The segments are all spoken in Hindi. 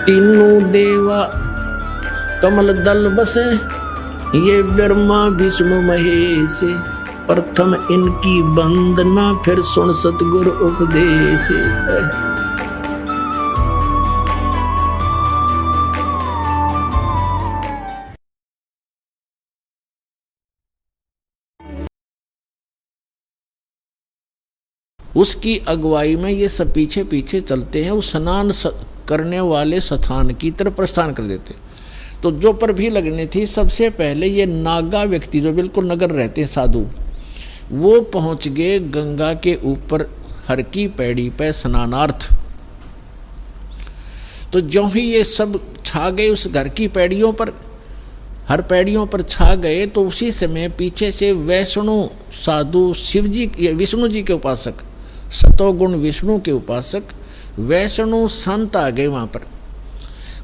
तीनों देवा कमल दल बसे, ये ब्रह्मा विष्णु महेश। प्रथम इनकी वंदना, फिर सुन सतगुरु उपदेश। उसकी अगुवाई में ये सब पीछे पीछे चलते हैं। उस स्नान करने वाले स्थान की तरफ प्रस्थान कर देते। तो जो पर भी लगनी थी, सबसे पहले ये नागा व्यक्ति जो बिल्कुल नगर रहते हैं साधु, वो पहुंच गए गंगा के ऊपर हर की पैड़ी पे स्नानार्थ। तो जो ही ये सब छा गए उस घर की पैड़ियों पर, हर पैड़ियों पर छा गए, तो उसी समय पीछे से वैष्णु साधु शिवजी, विष्णु जी के उपासक, सतोगुण विष्णु के उपासक वैष्णु संत आ गए वहाँ पर।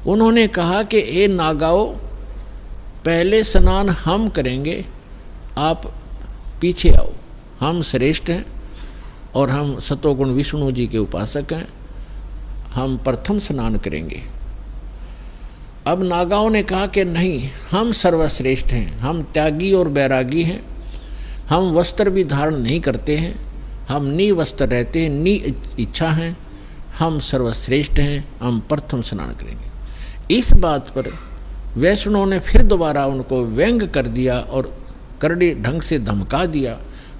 उन्होंने कहा कि ए नागाओ, पहले स्नान हम करेंगे, आप पीछे आओ। हम श्रेष्ठ हैं और हम सतोगुण विष्णु जी के उपासक हैं, हम प्रथम स्नान करेंगे। अब नागाओं ने कहा कि नहीं, हम सर्वश्रेष्ठ हैं, हम त्यागी और बैरागी हैं, हम वस्त्र भी धारण नहीं करते हैं, हम नी वस्त्र रहते हैं, नी इच्छा हैं, हम सर्वश्रेष्ठ हैं, हम प्रथम स्नान करेंगे। इस बात पर वैष्णव ने फिर दोबारा उनको व्यंग कर दिया और करड़ी ढंग से धमका दिया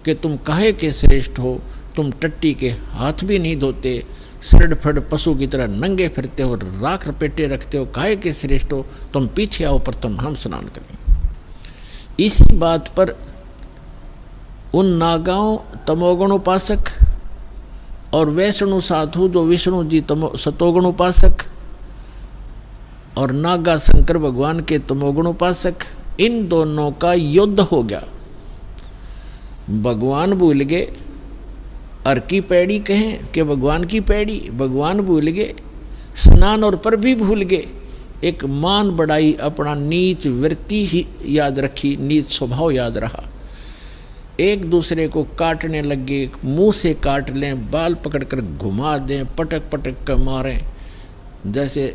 कि तुम काहे के श्रेष्ठ हो, तुम टट्टी के हाथ भी नहीं धोते, सड़ फड़ पशु की तरह नंगे फिरते हो, राख लपेटे रखते हो, काहे के श्रेष्ठ हो, तुम पीछे आओ, प्रथम हम स्नान करेंगे। इसी बात पर उन नागाओं तमोगुण उपासक और वैष्णु साधु जो विष्णु जी सतोगुण उपासक और नागा शंकर भगवान के तमोगुण उपासक, इन दोनों का युद्ध हो गया। भगवान भूल गए, अर की पैड़ी कहें कि भगवान की पैड़ी, भगवान भूल गए, स्नान और पर भी भूल गए। एक मान बढ़ाई, अपना नीच वृत्ति ही याद रखी, नीच स्वभाव याद रहा। एक दूसरे को काटने लगे, मुंह से काट लें, बाल पकड़कर घुमा दें, पटक पटक कर मारें, जैसे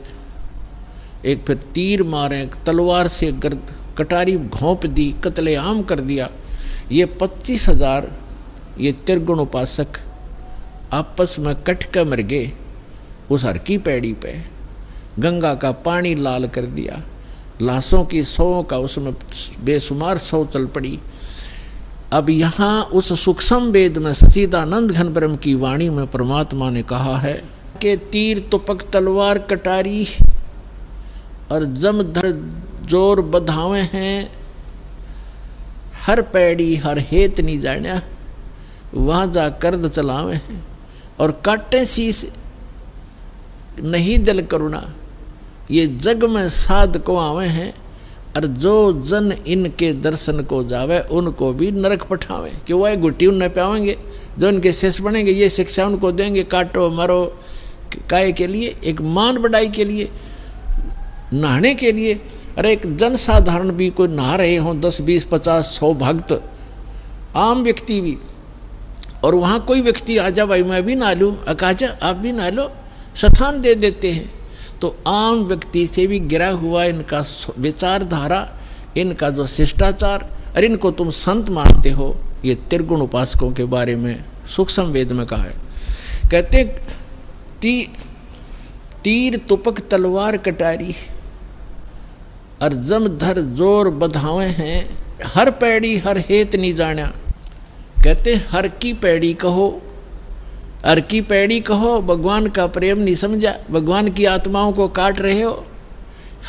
एक फिर तीर मारें, तलवार से गर्द कटारी घोंप दी, कत्लेआम कर दिया। ये 25,000 ये त्रिगुण उपासक आपस में कट कर मर गए उस हर की पैड़ी पे। गंगा का पानी लाल कर दिया, लाशों की सौ का उसमें बेशुमार सौ चल पड़ी। अब यहाँ उस सूक्ष्म वेद में सच्चिदानंद घन ब्रह्म की वाणी में परमात्मा ने कहा है कि तीर तुपक तलवार कटारी और जमधर जोर बधावे हैं, हर पैड़ी हर हेत नहीं जान्या, वहाँ जा कर्द चलावे हैं और काटे शीस नहीं दिल करुणा। ये जग में साध को आवे हैं और जो जन इनके दर्शन को जावे उनको भी नरक पठावे, कि वह गुट्टी उन पावेंगे, जो इनके शेष बनेंगे ये शिक्षा उनको देंगे, काटो मरो काय के लिए, एक मान बढ़ाई के लिए, नहाने के लिए। अरे एक जन साधारण भी कोई नहा रहे हों, 10 20 50 100 भक्त, आम व्यक्ति भी, और वहाँ कोई व्यक्ति आ जा भाई मैं भी नहा लूँ, अकाजा आप भी नहा लो, स्थान दे देते हैं। तो आम व्यक्ति से भी गिरा हुआ इनका विचारधारा, इनका जो शिष्टाचार, और इनको तुम संत मानते हो, ये त्रिगुण उपासकों के बारे में सूक्ष्म वेद में कहा है। कहते तीर तुपक तलवार कटारी और जमधर जोर बधावे हैं, हर पैड़ी हर हेत नहीं जाना। कहते हर की पैड़ी कहो, हर की पैड़ी कहो, भगवान का प्रेम नहीं समझा, भगवान की आत्माओं को काट रहे हो,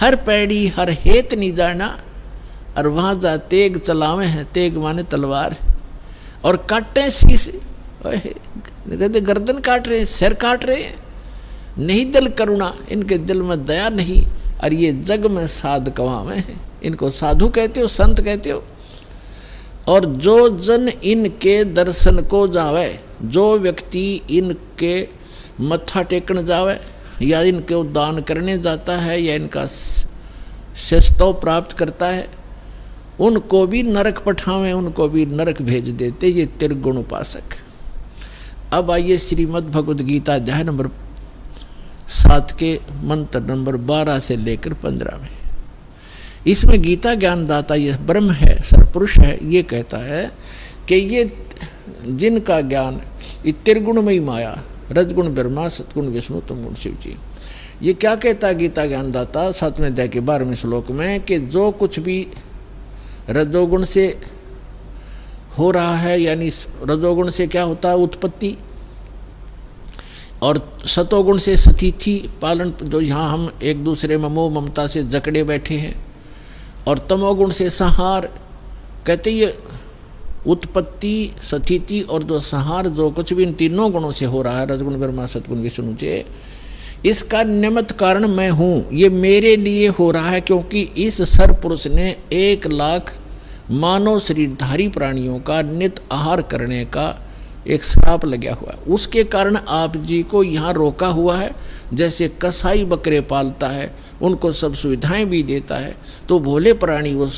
हर पैड़ी हर हेत नहीं जाना, और वहाँ जा तेग चलावे हैं, तेग माने तलवार, और काटे शीश, कहते गर्दन काट रहे हैं, सिर काट रहे हैं, नहीं दिल करुणा, इनके दिल में दया नहीं, और ये जग में साध कवावे हैं, इनको साधु कहते हो, संत कहते हो। और जो जन इनके दर्शन को जावे, जो व्यक्ति इनके मत्था टेकन जावे, या इनको दान करने जाता है, या इनका शिष्टो प्राप्त करता है, उनको भी नरक पठावे, उनको भी नरक भेज देते ये त्रिगुण उपासक। अब आइए श्रीमद् भगवद गीता अध्याय नंबर 7 के मंत्र नंबर 12 से लेकर 15 में। इसमें गीता ज्ञानदाता ये ब्रह्म है, सरपुरुष है, ये कहता है कि ये जिनका ज्ञान ये त्रिगुणमयी माया, रजगुण ब्रह्मा, सतगुण विष्णु, तमगुण शिव जी, ये क्या कहता है गीता ज्ञानदाता 7वें अध्याय के 12वें श्लोक में कि जो कुछ भी रजोगुण से हो रहा है, यानी रजोगुण से क्या होता है उत्पत्ति, और सतोगुण से स्थिति पालन, जो यहाँ हम एक दूसरे में मोह ममता से जकड़े बैठे हैं, और तमोगुण से संहार, कहते ये उत्पत्ति स्थिति और जो संहार जो कुछ भी इन तीनों गुणों से हो रहा है, रजगुण ब्रह्मा सतगुण विष्णु से, इसका निमित्त कारण मैं हूँ, ये मेरे लिए हो रहा है, क्योंकि इस सरपुरुष ने 1 लाख मानव शरीरधारी प्राणियों का नित आहार करने का एक श्राप लगा हुआ है, उसके कारण आप जी को यहाँ रोका हुआ है। जैसे कसाई बकरे पालता है, उनको सब सुविधाएं भी देता है, तो भोले प्राणी वो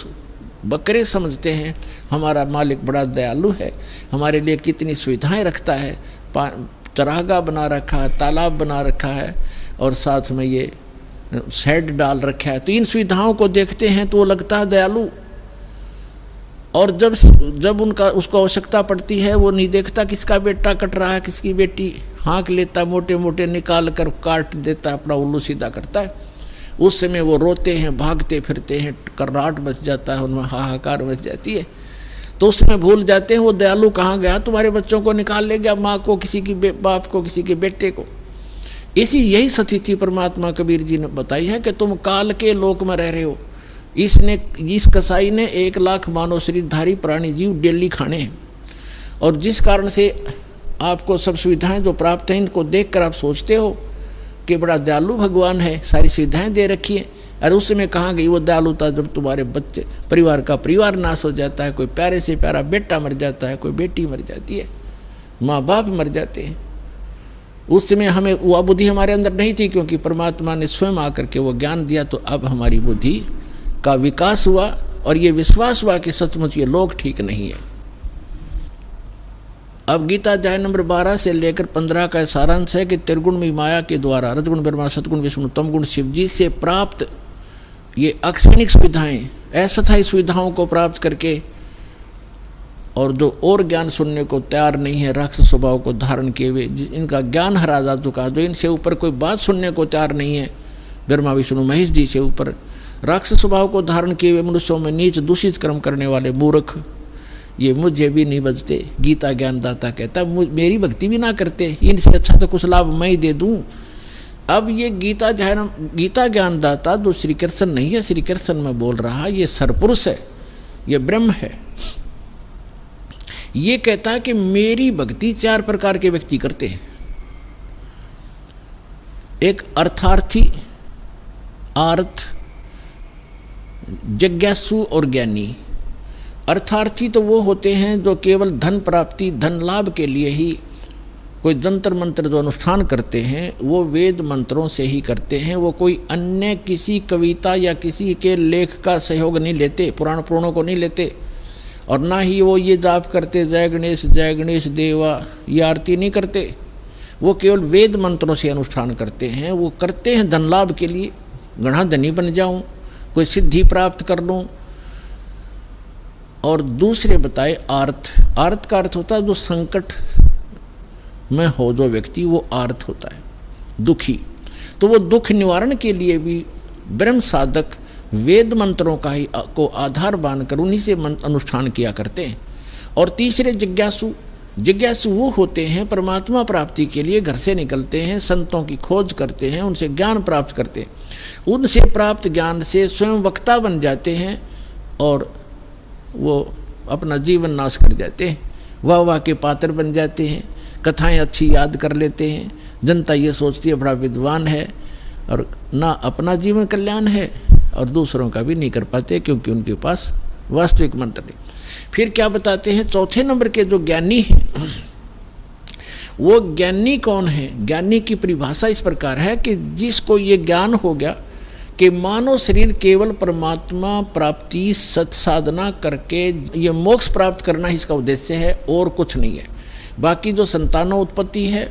बकरे समझते हैं हमारा मालिक बड़ा दयालु है, हमारे लिए कितनी सुविधाएं रखता है, चरागाह बना रखा है, तालाब बना रखा है, और साथ में ये शेड डाल रखा है, तो इन सुविधाओं को देखते हैं तो वो लगता है दयालु। और जब उनका उसको आवश्यकता पड़ती है, वो नहीं देखता किसका बेटा कट रहा है, किसकी बेटी, हाँक लेता, मोटे मोटे निकाल कर काट देता, अपना उल्लू सीधा करता है। उस समय वो रोते हैं, भागते फिरते हैं, कर्राट मच जाता है, उनमें हाहाकार मच जाती है, तो उस समय भूल जाते हैं वो दयालु कहाँ गया, तुम्हारे बच्चों को निकाल ले गया, माँ को, किसी की बाप को, किसी के बेटे को। यही स्थिति परमात्मा कबीर जी ने बताई है कि तुम काल के लोक में रह रहे हो। इस कसाई ने 1 लाख मानव शरीरधारी प्राणी जीव डेली खाने हैं, और जिस कारण से आपको सब सुविधाएं जो प्राप्त हैं, इनको देखकर आप सोचते हो कि बड़ा दयालु भगवान है, सारी सुविधाएं दे रखी हैं। और उस समय कहाँ गई वो दयालुता, जब तुम्हारे बच्चे परिवार का परिवार नाश हो जाता है, कोई प्यारे से प्यारा बेटा मर जाता है, कोई बेटी मर जाती है, माँ बाप मर जाते हैं। उस समय हमें वह बुद्धि हमारे अंदर नहीं थी, क्योंकि परमात्मा ने स्वयं आकर के वो ज्ञान दिया, तो अब हमारी बुद्धि का विकास हुआ, और ये विश्वास हुआ कि सचमुच ये लोग ठीक नहीं है। अब गीता अध्याय नंबर 12 से लेकर 15 का सारांश है कि त्रिगुणमयी माया के द्वारा रजगुण ब्रह्मा सतगुण विष्णु तमगुण शिव जी से प्राप्त ये अक्षणिक सुविधाएं, अस्थायी सुविधाओं को प्राप्त करके, और जो और ज्ञान सुनने को तैयार नहीं है, राक्षस स्वभाव को धारण किए हुए, इनका ज्ञान हरा जा चुका, जो इनसे ऊपर कोई बात सुनने को तैयार नहीं है, ब्रह्मा विष्णु महेश जी से ऊपर राक्षस स्वभाव को धारण किए हुए मनुष्यों में नीच दूषित कर्म करने वाले मूर्ख, ये मुझे भी नहीं बचते। गीता ज्ञानदाता कहता मेरी भक्ति भी ना करते, इनसे अच्छा तो कुछ लाभ मैं ही दे दूं। अब ये गीता ज्ञानदाता जो श्री कृष्ण नहीं है, श्री कृष्ण में बोल रहा, ये सरपुरुष है, ये ब्रह्म है। ये कहता है कि मेरी भक्ति 4 प्रकार के व्यक्ति करते हैं। एक अर्थार्थी, आर्थ, जिज्ञासु और ज्ञानी। अर्थार्थी तो वो होते हैं जो केवल धन प्राप्ति, धन लाभ के लिए ही कोई जंतर मंत्र जो अनुष्ठान करते हैं, वो वेद मंत्रों से ही करते हैं। वो कोई अन्य किसी कविता या किसी के लेख का सहयोग नहीं लेते, पुराण पुराणों को नहीं लेते, और ना ही वो ये जाप करते जय गणेश देवा, ये आरती नहीं करते। वो केवल वेद मंत्रों से अनुष्ठान करते हैं। वो करते हैं धन लाभ के लिए, गणा धनी बन जाऊं, कोई सिद्धि प्राप्त कर लूं। और दूसरे बताए आर्थ का अर्थ होता है जो संकट में हो जो व्यक्ति, वो आर्थ होता है, दुखी। तो वो दुख निवारण के लिए भी ब्रह्म साधक वेद मंत्रों का ही को आधार मानकर उन्हीं से अनुष्ठान किया करते हैं। और तीसरे जिज्ञासु वो होते हैं परमात्मा प्राप्ति के लिए घर से निकलते हैं, संतों की खोज करते हैं, उनसे ज्ञान प्राप्त करते हैं, उनसे प्राप्त ज्ञान से स्वयं वक्ता बन जाते हैं और वो अपना जीवन नाश कर जाते हैं, वाह के पात्र बन जाते हैं, कथाएं अच्छी याद कर लेते हैं। जनता ये सोचती है बड़ा विद्वान है, और ना अपना जीवन कल्याण है और दूसरों का भी नहीं कर पाते, क्योंकि उनके पास वास्तविक मंत्र नहीं। फिर क्या बताते हैं, चौथे नंबर के जो ज्ञानी हैं, वो ज्ञानी कौन है? ज्ञानी की परिभाषा इस प्रकार है कि जिसको ये ज्ञान हो गया कि मानव शरीर केवल परमात्मा प्राप्ति सत्साधना करके ये मोक्ष प्राप्त करना इसका उद्देश्य है और कुछ नहीं है। बाकी जो संतानों उत्पत्ति है,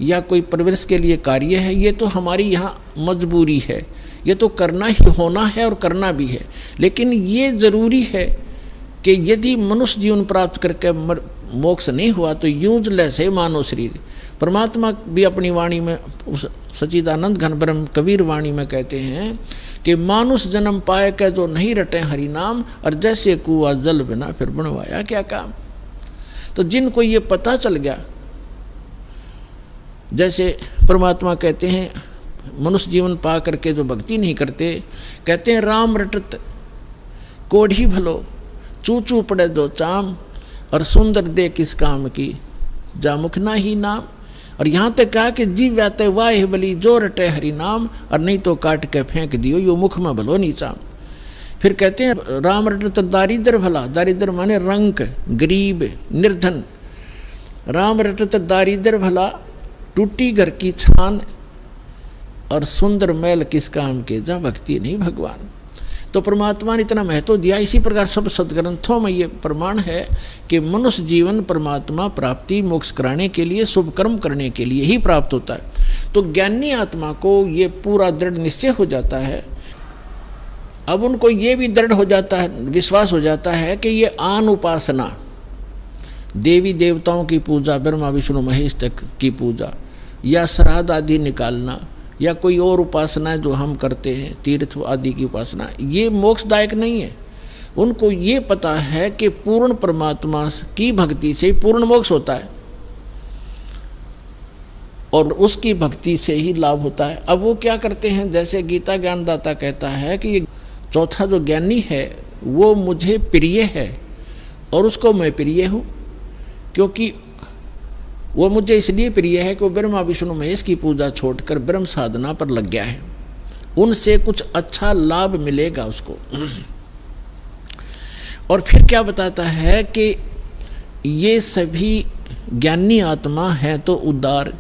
या कोई परवरिश के लिए कार्य है, ये तो हमारी यहाँ मजबूरी है, ये तो करना ही होना है और करना भी है। लेकिन ये ज़रूरी है कि यदि मनुष्य जीवन प्राप्त करके मोक्ष नहीं हुआ तो यूजलेस है मानव शरीर। परमात्मा भी अपनी वाणी में, सच्चिदानंद घन ब्रह्म कबीर वाणी में कहते हैं कि मानुष जन्म पाए के जो नहीं रटे हरि नाम, और जैसे कुआ जल बिना फिर बनवाया क्या काम। तो जिनको ये पता चल गया, जैसे परमात्मा कहते हैं मनुष्य जीवन पा करके जो भक्ति नहीं करते, कहते हैं राम रटत कोढ़ी भलो, चू चू पड़े दो चाम, और सुंदर दे किस काम की जामुख ना ही नाम। और यहाँ तक कहा कि जीव व्याते वाह बली जो रटे हरि नाम, और नहीं तो काट के फेंक दियो यो मुख में भलो नीचाम। फिर कहते हैं राम रटत दारिद्र भला, दारिद्र माने रंक, गरीब, निर्धन। राम रटत दारिद्र भला, टूटी घर की छान, और सुंदर मैल किस काम के जा भक्ति नहीं भगवान। तो परमात्मा ने इतना महत्व दिया। इसी प्रकार सब सदग्रंथों में ये प्रमाण है कि मनुष्य जीवन परमात्मा प्राप्ति मोक्ष कराने के लिए, शुभ कर्म करने के लिए ही प्राप्त होता है। तो ज्ञानी आत्मा को ये पूरा दृढ़ निश्चय हो जाता है। अब उनको ये भी दृढ़ हो जाता है, विश्वास हो जाता है कि ये आन उपासना, देवी देवताओं की पूजा, ब्रह्मा विष्णु महेश तक की पूजा, या श्राद्ध आदि निकालना, या कोई और उपासना जो हम करते हैं, तीर्थ आदि की उपासना, ये मोक्षदायक नहीं है। उनको ये पता है कि पूर्ण परमात्मा की भक्ति से पूर्ण मोक्ष होता है, और उसकी भक्ति से ही लाभ होता है। अब वो क्या करते हैं, जैसे गीता ज्ञानदाता कहता है कि ये चौथा जो ज्ञानी है वो मुझे प्रिय है, और उसको मैं प्रिय हूँ, क्योंकि वो मुझे इसलिए प्रिय है कि वो ब्रह्मा विष्णु महेश की पूजा छोड़कर ब्रह्म साधना पर लग गया है, उनसे कुछ अच्छा लाभ मिलेगा उसको। और फिर क्या बताता है कि ये सभी ज्ञानी आत्मा है तो उदार,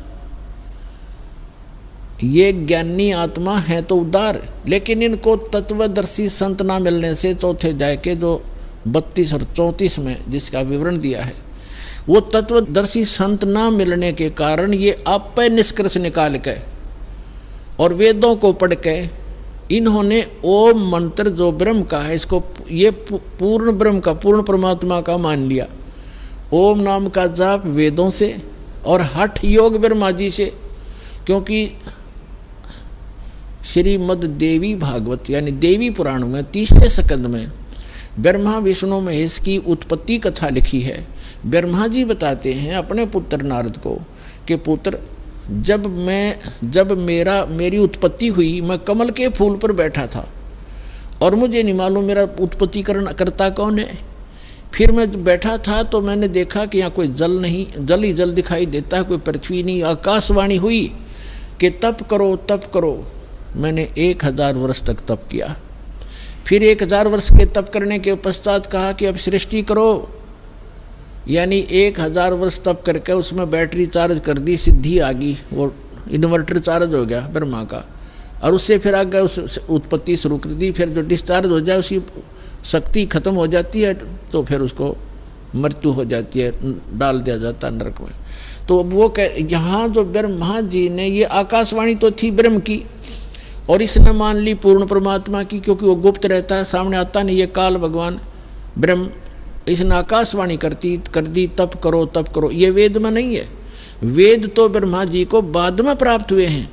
ये ज्ञानी आत्मा है तो उदार, लेकिन इनको तत्वदर्शी संत ना मिलने से चौथे अध्याय के जो 32 और 34 में जिसका विवरण दिया है, वो तत्वदर्शी संत ना मिलने के कारण ये आप पे निष्कर्ष निकाल के और वेदों को पढ़ के इन्होंने ओम मंत्र जो ब्रह्म का है, इसको ये पूर्ण ब्रह्म का, पूर्ण परमात्मा का मान लिया। ओम नाम का जाप वेदों से और हठ योग ब्रह्मा जी से, क्योंकि श्रीमद् देवी भागवत यानी देवी पुराण में 3 स्कंद में ब्रह्मा विष्णु महेश की उत्पत्ति कथा लिखी है। ब्रह्मा जी बताते हैं अपने पुत्र नारद को कि पुत्र, जब मेरी उत्पत्ति हुई, मैं कमल के फूल पर बैठा था और मुझे नहीं मालूम मेरा उत्पत्ति करता कौन है। फिर मैं बैठा था तो मैंने देखा कि यहाँ कोई जल नहीं, जल ही जल दिखाई देता है, कोई पृथ्वी नहीं। आकाशवाणी हुई कि तप करो तप करो। मैंने 1000 वर्ष तक तप किया। फिर 1000 वर्ष के तप करने के पश्चात कहा कि अब सृष्टि करो, यानी 1000 वर्ष तप करके उसमें बैटरी चार्ज कर दी, सिद्धि आ गई, वो इन्वर्टर चार्ज हो गया ब्रह्मा का, और उससे फिर आगे उस उत्पत्ति शुरू कर दी। फिर जो डिस्चार्ज हो जाए उसकी शक्ति खत्म हो जाती है तो फिर उसको मृत्यु हो जाती है, डाल दिया जाता है नरक में। तो वो यहाँ जो ब्रह्मा जी ने, ये आकाशवाणी तो थी ब्रह्म की और इसने मान ली पूर्ण परमात्मा की, क्योंकि वो गुप्त रहता है, सामने आता नहीं। ये काल भगवान ब्रह्म, इसने आकाशवाणी कर दी तप करो तप करो। ये वेद में नहीं है, वेद तो ब्रह्मा जी को बाद में प्राप्त हुए हैं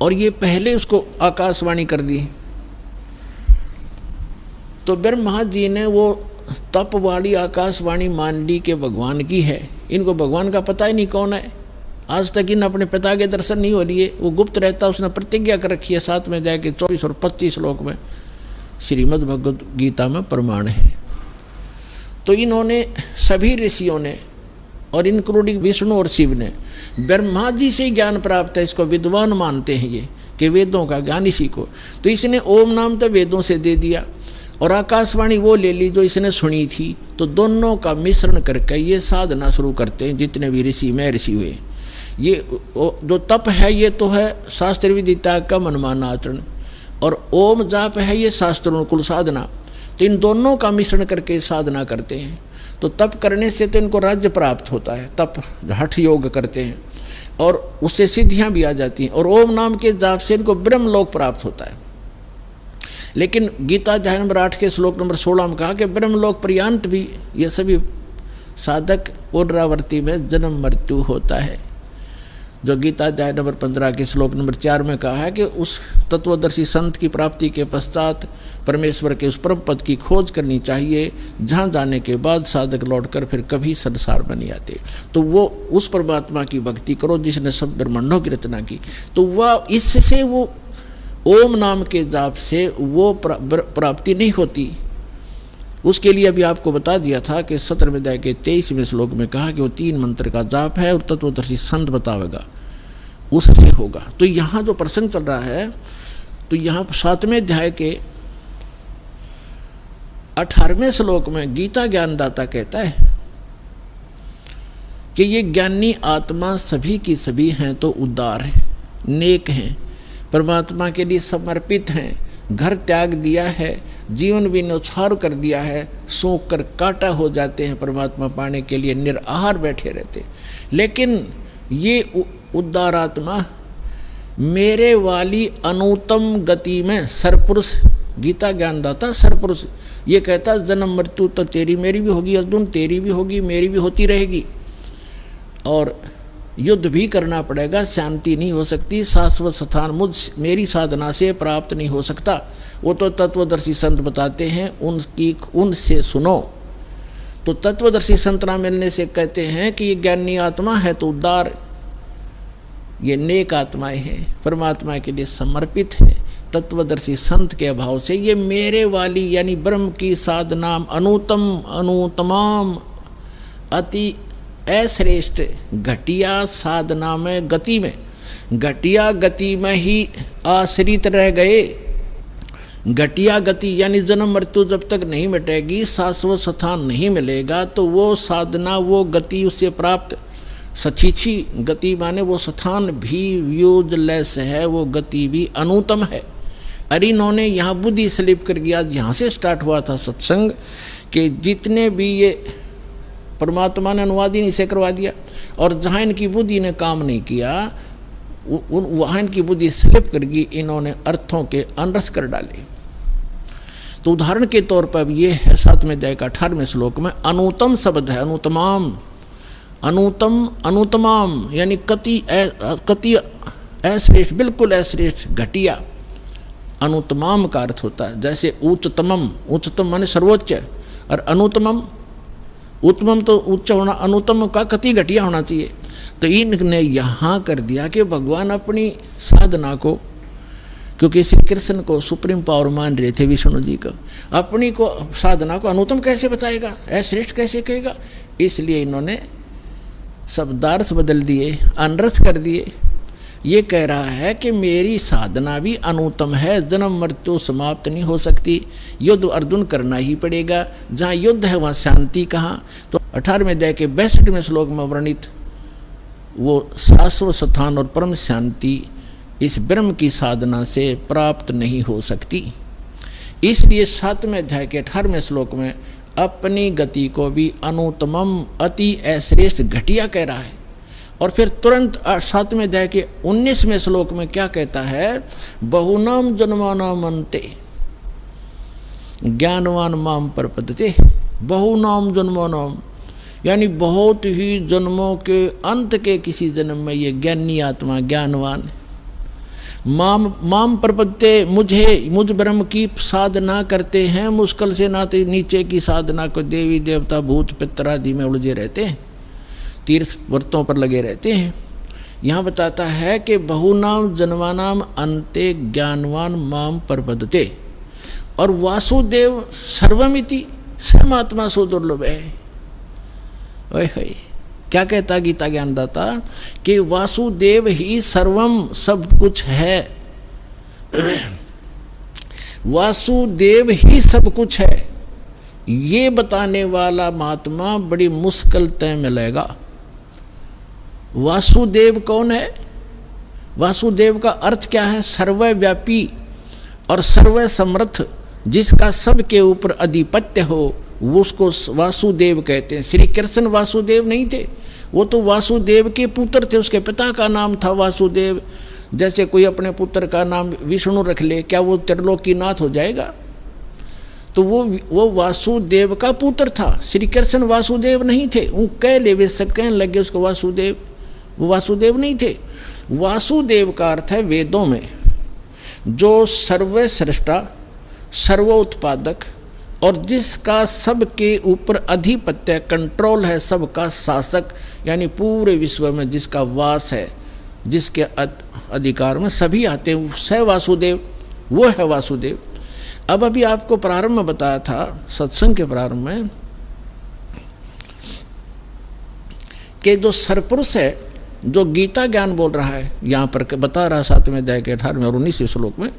और ये पहले उसको आकाशवाणी कर दी। तो ब्रह्मा जी ने वो तप वाली आकाशवाणी मान ली कि भगवान की है। इनको भगवान का पता ही नहीं कौन है, आज तक इन अपने पिता के दर्शन नहीं हो लिए, वो गुप्त रहता। उसने प्रतिज्ञा कर रखी है 7 में जाके 24 और 25 श्लोक में श्रीमद् भगवद गीता में प्रमाण है। तो इन्होंने सभी ऋषियों ने और इंक्लूडिंग विष्णु और शिव ने ब्रह्मा जी से ज्ञान प्राप्त है, इसको विद्वान मानते हैं ये कि वेदों का ज्ञान इसी को। तो इसने ओम नाम तो वेदों से दे दिया और आकाशवाणी वो ले ली जो इसने सुनी थी। तो दोनों का मिश्रण करके ये साधना शुरू करते हैं जितने भी ऋषि में ऋषि हुए। ये जो तप है ये तो है शास्त्र विधि त्याग का मनमाना आचरण, और ओम जाप है ये शास्त्र अनुकूल साधना। तो इन दोनों का मिश्रण करके साधना करते हैं। तो तप करने से तो इनको राज्य प्राप्त होता है, तप हठ योग करते हैं और उससे सिद्धियां भी आ जाती हैं, और ओम नाम के जाप से इनको ब्रह्मलोक प्राप्त होता है। लेकिन गीता अध्याय नंबर 8 के श्लोक नंबर 16 में कहा कि ब्रह्मलोक पर्यंत भी ये सभी साधक पुनरावृत्ति में जन्म मृत्यु होता है। जो गीता अध्याय नंबर 15 के श्लोक नंबर 4 में कहा है कि उस तत्वदर्शी संत की प्राप्ति के पश्चात परमेश्वर के उस परम पद की खोज करनी चाहिए, जहाँ जाने के बाद साधक लौटकर फिर कभी संसार में नहीं आते। तो वो उस परमात्मा की भक्ति करो जिसने सब ब्रह्मांडों की रचना की। तो वह इससे वो ओम नाम के जाप से वो प्राप्ति नहीं होती। उसके लिए अभी आपको बता दिया था कि 17वें अध्याय के 23वें श्लोक में कहा कि वो 3 मंत्र का जाप है और तत्वदर्शी संत बतावेगा, उससे होगा। तो यहाँ जो प्रसंग चल रहा है, तो यहाँ 7वें अध्याय के 18वें श्लोक में गीता ज्ञानदाता कहता है कि ये ज्ञानी आत्मा सभी की सभी हैं तो उदार है, नेक हैं, परमात्मा के लिए समर्पित हैं, घर त्याग दिया है, जीवन भी न्यौछावर कर दिया है, सूख कर काटा हो जाते हैं, परमात्मा पाने के लिए निराहार बैठे रहते। लेकिन ये उदार आत्मा मेरे वाली अनुत्तम गति में सरपुरुष, गीता ज्ञानदाता सरपुरुष ये कहता जन्म मृत्यु तो तेरी मेरी भी होगी अर्जुन, तेरी भी होगी मेरी भी होती रहेगी, और युद्ध भी करना पड़ेगा, शांति नहीं हो सकती, शाश्वत स्थान मेरी साधना से प्राप्त नहीं हो सकता। वो तो तत्वदर्शी संत बताते हैं, उनसे सुनो। तो तत्वदर्शी संत ना मिलने से कहते हैं कि ये ज्ञानी आत्मा है तो उदार, ये नेक आत्माएं हैं, परमात्मा के लिए समर्पित है। तत्वदर्शी संत के अभाव से ये मेरे वाली यानी ब्रह्म की साधना अनुतमाम अति अश्रेष्ठ घटिया साधना में गति में, घटिया गति में ही आश्रित रह गए। घटिया गति यानी जन्म मृत्यु जब तक नहीं मिटेगी, शाश्वत स्थान नहीं मिलेगा, तो वो साधना वो गति उससे प्राप्त सथीछी गति माने वो स्थान भी यूजलेस है, वो गति भी अनुत्तम है। अरे इन्होंने यहाँ बुद्धि स्लिप कर गया। यहाँ से स्टार्ट हुआ था सत्संग कि जितने भी ये परमात्मा ने अनुवाद ही नहीं से करवा दिया, और जहाँ इनकी बुद्धि ने काम नहीं किया वहाँ इनकी बुद्धि स्लिप कर गई, इन्होंने अर्थों के अनरस कर डाले। तो उदाहरण के तौर पर ये है 7वें अध्याय का 18वें श्लोक में अनुतम शब्द है, अनुतमाम, अनुतम अनुतमाम यानी कति अश्रेष्ठ, बिल्कुल अश्रेष्ठ, घटिया। अनुतमाम का अर्थ होता है जैसे उच्चतमम, उच्चतम माने सर्वोच्च, और अनुतमम, उत्तमम तो उच्च होना, अनुतम का कति घटिया होना चाहिए। तो इनने यहाँ कर दिया कि भगवान अपनी साधना को, क्योंकि श्री कृष्ण को सुप्रीम पावर मान रहे थे विष्णु जी को, अपनी को साधना को अनुतम कैसे बताएगा, अश्रेष्ठ कैसे कहेगा, इसलिए इन्होंने शब्दार्थ बदल दिए, अनरस कर दिए। ये कह रहा है कि मेरी साधना भी अनुत्तम है, जन्म मृत्यु समाप्त नहीं हो सकती, युद्ध अर्जुन करना ही पड़ेगा, जहाँ युद्ध है वहाँ शांति कहाँ। तो 18वें अध्याय के 62वें श्लोक में वर्णित वो शाश्वत स्थान और परम शांति इस ब्रह्म की साधना से प्राप्त नहीं हो सकती। इसलिए 7वें अध्याय के 18वें श्लोक में अपनी गति को भी अनुत्तमम अति अश्रेष्ठ घटिया कह रहा है। और फिर तुरंत 7वें अध्याय के 19वें श्लोक में क्या कहता है, बहुनाम जन्मानाम अन्ते ज्ञानवान माम प्रपद्यते। बहुनाम जन्मानाम यानी बहुत ही जन्मों के अंत के किसी जन्म में ये ज्ञानी आत्मा ज्ञानवान माम प्रपद्यते, मुझ ब्रह्म की साधना करते हैं, मुश्किल से नाते नीचे की साधना को देवी देवता भूत पितर आदि में उलझे रहते हैं, तीर्थ व्रतों पर लगे रहते हैं। यहाँ बताता है कि बहुनाम जन्मानाम अन्ते ज्ञानवान माम प्रपद्यते, और वासुदेव सर्वमिति समात्मा सो दुर्लभ है। ओए क्या कहता गीता ज्ञानदाता कि वासुदेव ही सर्वम सब कुछ है, वासुदेव ही सब कुछ है, ये बताने वाला महात्मा बड़ी मुश्किल तय मिलेगा। वासुदेव कौन है? वासुदेव का अर्थ क्या है? सर्वव्यापी और सर्वसमर्थ, जिसका सबके ऊपर अधिपत्य हो, वो उसको वासुदेव कहते हैं। श्री कृष्ण वासुदेव नहीं थे, वो तो वासुदेव के पुत्र थे, उसके पिता का नाम था वासुदेव। जैसे कोई अपने पुत्र का नाम विष्णु रख ले, क्या वो त्रिलोकीनाथ हो जाएगा? तो वो वासुदेव का पुत्र था। श्री कृष्ण वासुदेव नहीं थे। वो कह ले, वे सब कहने लगे उसको वासुदेव, वो वासुदेव नहीं थे। वासुदेव का अर्थ है वेदों में जो सर्वश्रेष्ठा, सर्वोत्पादक और जिसका सबके ऊपर अधिपत्य, कंट्रोल है, सबका शासक, यानी पूरे विश्व में जिसका वास है, जिसके अधिकार में सभी आते हैं, स वासुदेव, वो है वासुदेव। अब अभी आपको प्रारंभ में बताया था, सत्संग के प्रारंभ में, कि जो सरपुरुष है, जो गीता ज्ञान बोल रहा है, यहाँ पर बता रहा 7वें अध्याय के 18वें और 19वें श्लोक में,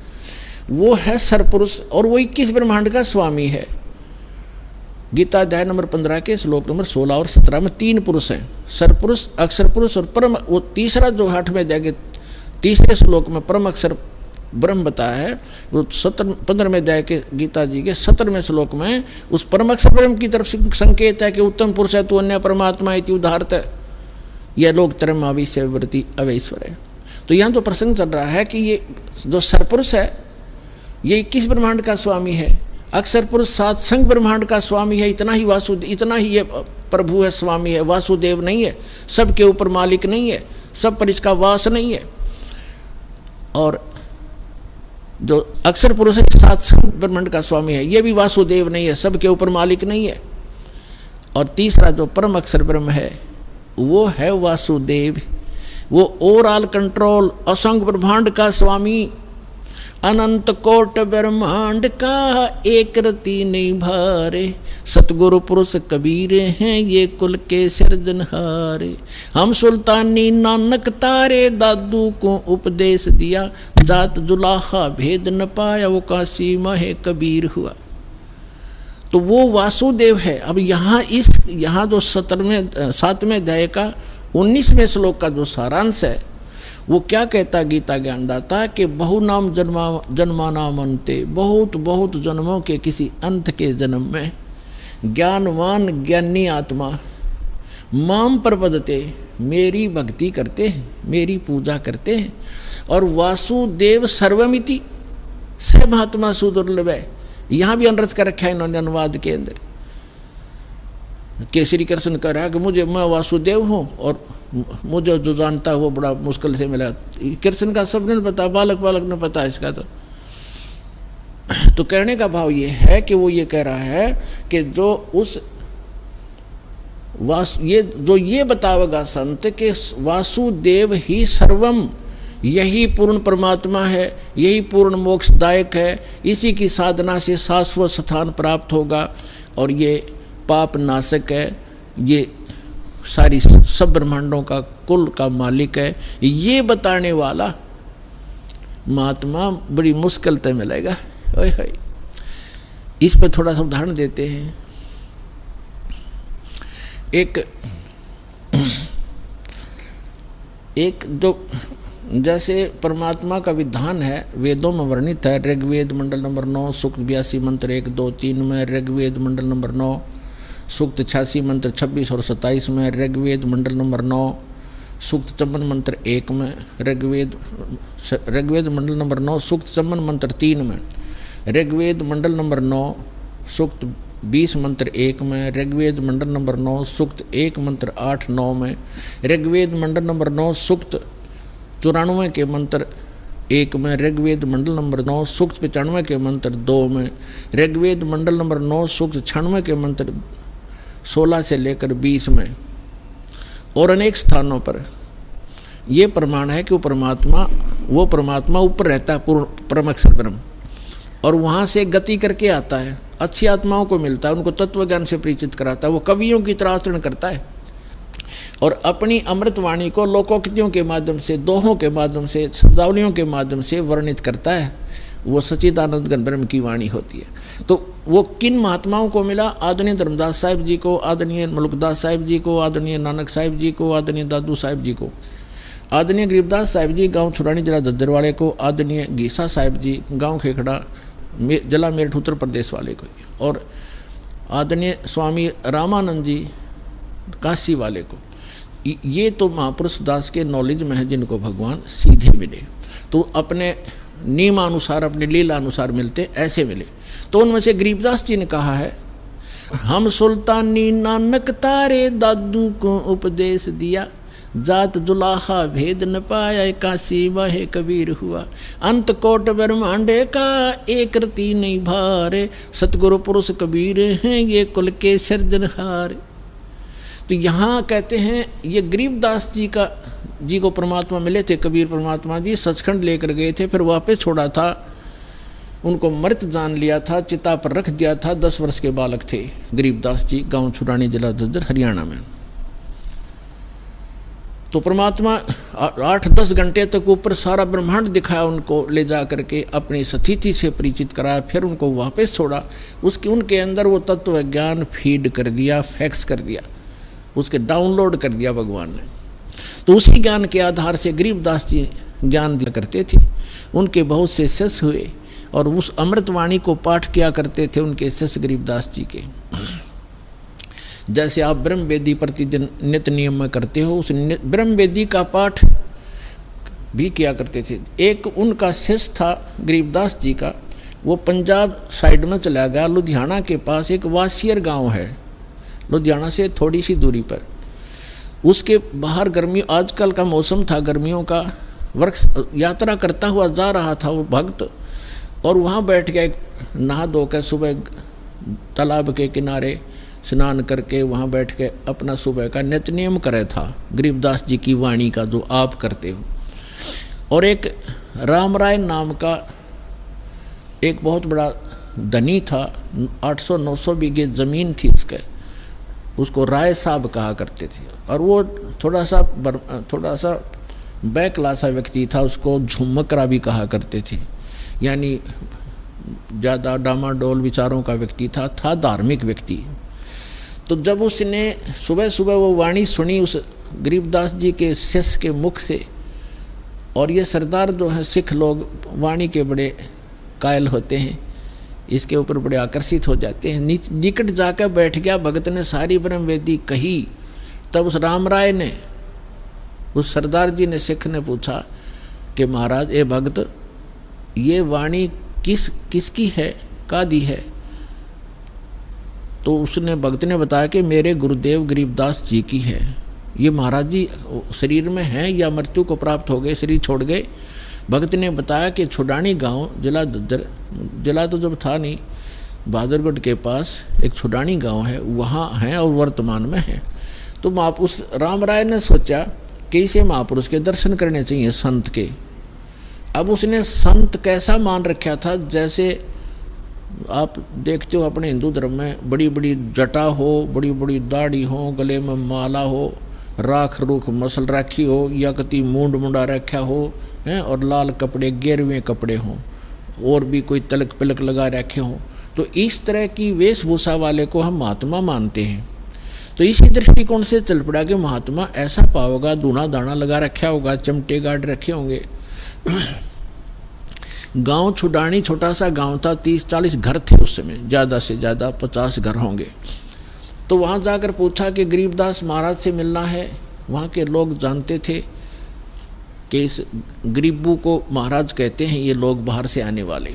वो है सरपुरुष और वो 21 ब्रह्मांड का स्वामी है। गीता अध्याय नंबर 15 के श्लोक नंबर 16 और 17 में 3 पुरुष हैं, सरपुरुष, अक्षर पुरुष और परम। वो तीसरा जो 8वें अध्याय के 3रे श्लोक में परम अक्षर ब्रह्म बताया है, वो 15वें अध्याय के गीता जी के 17वें श्लोक में उस परम अक्षर ब्रह्म की तरफ संकेत है कि उत्तम पुरुष है तू अन्य परमात्मा इति उदाहरत है, यह लोग तरम आविश्य वृत्ति अवैश्वर है। तो यहाँ जो प्रसंग चल रहा है कि ये जो सरपुरुष है ये 21 ब्रह्मांड का स्वामी है, अक्षर पुरुष 7 संग ब्रह्मांड का स्वामी है, इतना ही वासुदेव, इतना ही ये प्रभु है, स्वामी है, वासुदेव नहीं है, सबके ऊपर मालिक नहीं है, सब पर इसका वास नहीं है। और जो अक्षर पुरुष है 7 संग ब्रह्मांड का स्वामी है, ये भी वासुदेव नहीं है, सबके ऊपर मालिक नहीं है। और तीसरा जो परम अक्षर ब्रह्म है वो है वासुदेव, वो ओवरऑल कंट्रोल, असंग ब्रह्मांड का स्वामी, अनंत कोट ब्रह्मांड का एक रति नहीं भारे, सतगुरु पुरुष कबीर हैं ये कुल के सिरजनहारे। हम सुल्तानी नानक तारे, दादू को उपदेश दिया, जात जुलाहा भेद न पाया, वो काशी माहे कबीर हुआ। तो वो वासुदेव है। अब यहाँ जो 7वें अध्याय का 19वें श्लोक का जो सारांश है वो क्या कहता गीता ज्ञानदाता कि बहु नाम जन्मानाम अन्ते, बहुत बहुत जन्मों के किसी अंत के जन्म में ज्ञानवान ज्ञानी आत्मा माम प्रपदते, मेरी भक्ति करते हैं, मेरी पूजा करते हैं। और वासुदेव सर्वमिति स महात्मा सुदुर्लभ है, यहाँ भी अनरस कर रखा है इन्होंने अनुवाद के अंदर, कि श्री कृष्ण कह रहा है कि मैं वासुदेव हूँ और मुझे जो जानता है वो बड़ा मुश्किल से मिला। कृष्ण का सबने पता, बालक ने पता इसका। तो कहने का भाव ये है कि वो ये कह रहा है कि जो उस ये बतावेगा संत के वासुदेव ही सर्वम, यही पूर्ण परमात्मा है, यही पूर्ण मोक्षदायक है, इसी की साधना से शाश्वत स्थान प्राप्त होगा और ये पाप नाशक है, ये सारी सब ब्रह्मांडों का कुल का मालिक है। ये बताने वाला महात्मा बड़ी मुश्किल से मिलेगा। इस पर थोड़ा सा उदाहरण देते हैं। एक जो जैसे परमात्मा का विधान है वेदों में वर्णित है, ऋग्वेद मंडल नंबर 9 सूक्त 82 मंत्र 1, 2, 3 में, ऋग्वेद मंडल नंबर 9 सूक्त 86 मंत्र 26 और 27 में, ऋग्वेद मंडल नंबर 9 सूक्त 54 मंत्र 1 में, ऋग्वेद मंडल नंबर 9 सूक्त 54 मंत्र 3 में, ऋग्वेद मंडल नंबर 9 सूक्त 20 मंत्र 1 में, ऋग्वेद मंडल नंबर 9 सूक्त 1 मंत्र 8, 9 में, ऋग्वेद मंडल नंबर 9 सूक्त 94 के मंत्र 1 में, ऋग्वेद मंडल नंबर 9 सूक्त 95 के मंत्र 2 में, ऋग्वेद मंडल नंबर 9 सूक्त 96 के मंत्र 16 से लेकर 20 में और अनेक स्थानों पर यह प्रमाण है कि वो परमात्मा ऊपर रहता है, पूर्ण परम अक्षर ब्रह्म, और वहाँ से गति करके आता है, अच्छी आत्माओं को मिलता है, उनको तत्व ज्ञान से परिचित कराता है, वो कवियों की तरह आचरण करता है और अपनी अमृतवाणी को लोकोक्तियों के माध्यम से, दोहों के माध्यम से, शब्दावलियों के माध्यम से वर्णित करता है। वो सच्चिदानंद घन ब्रह्म की वाणी होती है। तो वो किन महात्माओं को मिला? आदरणीय धर्मदास साहिब जी को, आदरणीय मलुकदास साहिब जी को, आदरणीय नानक साहिब जी को, आदरणीय दादू साहिब जी को, आदरणीय गरीबदास साहिब जी गांव छुरानी जिला दद्दरवाले को, आदरणीय गीसा साहिब जी गांव खेखड़ा जिला मेरठ उत्तर प्रदेश वाले को, और आदरणीय स्वामी रामानंद जी काशी वाले को, ये तो महापुरुष दास के नॉलेज में है जिनको भगवान सीधे मिले, तो अपने नियमानुसार अपने लीला अनुसार मिलते, ऐसे मिले। तो उनमें से गरीबदास जी ने कहा है, हम सुल्तानी नानक तारे दादू को उपदेश दिया, जात जुलाहा भेद न पाया, काशी वाहे कबीर हुआ, अंत कोट ब्रह्मांडे का एक रति नहीं भारे, सतगुरु पुरुष कबीर हैं ये कुल के सृजनहार। तो यहाँ कहते हैं ये गरीबदास जी को परमात्मा मिले थे, कबीर परमात्मा जी सचखंड लेकर गए थे, फिर वापस छोड़ा था, उनको मृत जान लिया था, चिता पर रख दिया था। 10 वर्ष के बालक थे गरीबदास जी, गांव छुड़ानी, जिला झज्जर, हरियाणा में। तो परमात्मा 8-10 घंटे तक ऊपर सारा ब्रह्मांड दिखाया उनको, ले जा करके अपनी स्थिति से परिचित कराया, फिर उनको वापस छोड़ा। उनके अंदर वो तत्व ज्ञान फीड कर दिया, फैक्स कर दिया, उसके डाउनलोड कर दिया भगवान ने। तो उसी ज्ञान के आधार से गरीबदास जी ज्ञान दिया करते थे। उनके बहुत से शिष्य हुए और उस अमृतवाणी को पाठ किया करते थे उनके शिष्य गरीबदास जी के। जैसे आप ब्रह्म वेदी प्रतिदिन नित्य नियम में करते हो, उस ब्रह्म वेदी का पाठ भी किया करते थे। एक उनका शिष्य था गरीबदास जी का, वो पंजाब साइड में चला गया, लुधियाना के पास एक वासियर गांव है, लुधियाना से थोड़ी सी दूरी पर। उसके बाहर गर्मी, आजकल का मौसम था गर्मियों का, वृक्ष यात्रा करता हुआ जा रहा था वो भक्त, और वहाँ बैठ गया, नहा धो कर सुबह तालाब के किनारे स्नान करके वहाँ बैठ के अपना सुबह का नित्य नियम करे था, गरीबदास जी की वाणी का जो आप करते हो। और एक रामराय नाम का एक बहुत बड़ा धनी था, 800-900 बीघे ज़मीन थी उसको राय साहब कहा करते थे। और वो थोड़ा सा बैकलासा व्यक्ति था, उसको झुमकरा भी कहा करते थे, यानी ज़्यादा डामाडोल विचारों का व्यक्ति था धार्मिक व्यक्ति। तो जब उसने सुबह सुबह वो वाणी सुनी उस गरीबदास जी के शिष्य के मुख से, और ये सरदार जो है सिख लोग वाणी के बड़े कायल होते हैं, इसके ऊपर बड़े आकर्षित हो जाते हैं, निकट जाकर बैठ गया। भगत ने सारी ब्रह्म वेदी कही। तब उस रामराय ने, उस सरदार जी ने, सिख ने पूछा कि महाराज ए भगत, ये वाणी किसकी है, कादी है? तो उसने, भगत ने बताया कि मेरे गुरुदेव गरीबदास जी की है। ये महाराज जी शरीर में हैं या मृत्यु को प्राप्त हो गए, शरीर छोड़ गए? भगत ने बताया कि छुड़ानी गांव, जिला तो जब था नहीं, बहादुरगढ़ के पास एक छुड़ानी गांव है, वहाँ हैं और वर्तमान में है। तो उस रामराय ने सोचा कि इसे महापुरुष के दर्शन करने चाहिए, संत के। अब उसने संत कैसा मान रखा था, जैसे आप देखते हो अपने हिंदू धर्म में बड़ी बड़ी जटा हो, बड़ी बड़ी दाढ़ी हो, गले में माला हो, राख रूख मसल रखी हो, या कति मूंड मुंडा रखा हो हैं, और लाल कपड़े, गेरवें कपड़े हों, और भी कोई तलक पिलक लगा रखे हों। तो इस तरह की वेशभूषा वाले को हम महात्मा मानते हैं। तो इसी दृष्टिकोण से चल पड़ा कि महात्मा ऐसा पाओगा, दूना दाना लगा रखा होगा, चमटे गाड़ रखे होंगे। गांव छुड़ानी छोटा सा गांव था, 30-40 घर थे उस समय, ज़्यादा से ज़्यादा 50 घर होंगे। तो वहाँ जाकर पूछा कि गरीबदास महाराज से मिलना है। वहाँ के लोग जानते थे कि इस गरीबू को महाराज कहते हैं, ये लोग बाहर से आने वाले।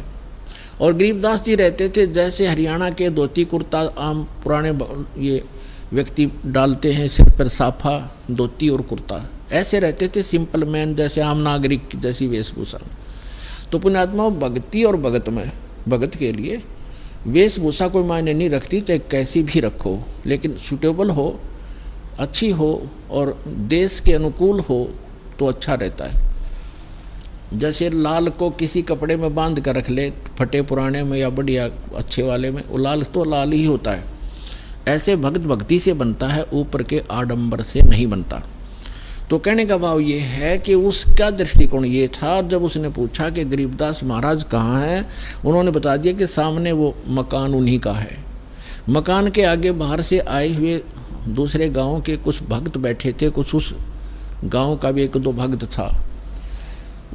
और गरीबदास जी रहते थे जैसे हरियाणा के धोती कुर्ता आम पुराने ये व्यक्ति डालते हैं, सिर पर साफा, धोती और कुर्ता, ऐसे रहते थे, सिंपल मैन जैसे आम नागरिक जैसी वेशभूषा। तो पुण्यात्मा भक्ति और भगत में, भगत के लिए वेशभूषा कोई मायने नहीं रखती, चाहे कैसी भी रखो, लेकिन सूटेबल हो, अच्छी हो और देश के अनुकूल हो तो अच्छा रहता है। जैसे लाल को किसी कपड़े में बांध कर रख ले, फटे पुराने में या बढ़िया अच्छे वाले में, वो लाल तो लाल ही होता है। ऐसे भक्त भक्ति से बनता है, ऊपर के आडंबर से नहीं बनता। तो कहने का भाव ये है कि उसका दृष्टिकोण ये था। जब उसने पूछा कि गरीबदास महाराज कहाँ हैं, उन्होंने बता दिया कि सामने वो मकान उन्हीं का है। मकान के आगे बाहर से आए हुए दूसरे गांव के कुछ भक्त बैठे थे, कुछ उस गांव का भी 1-2 भक्त था।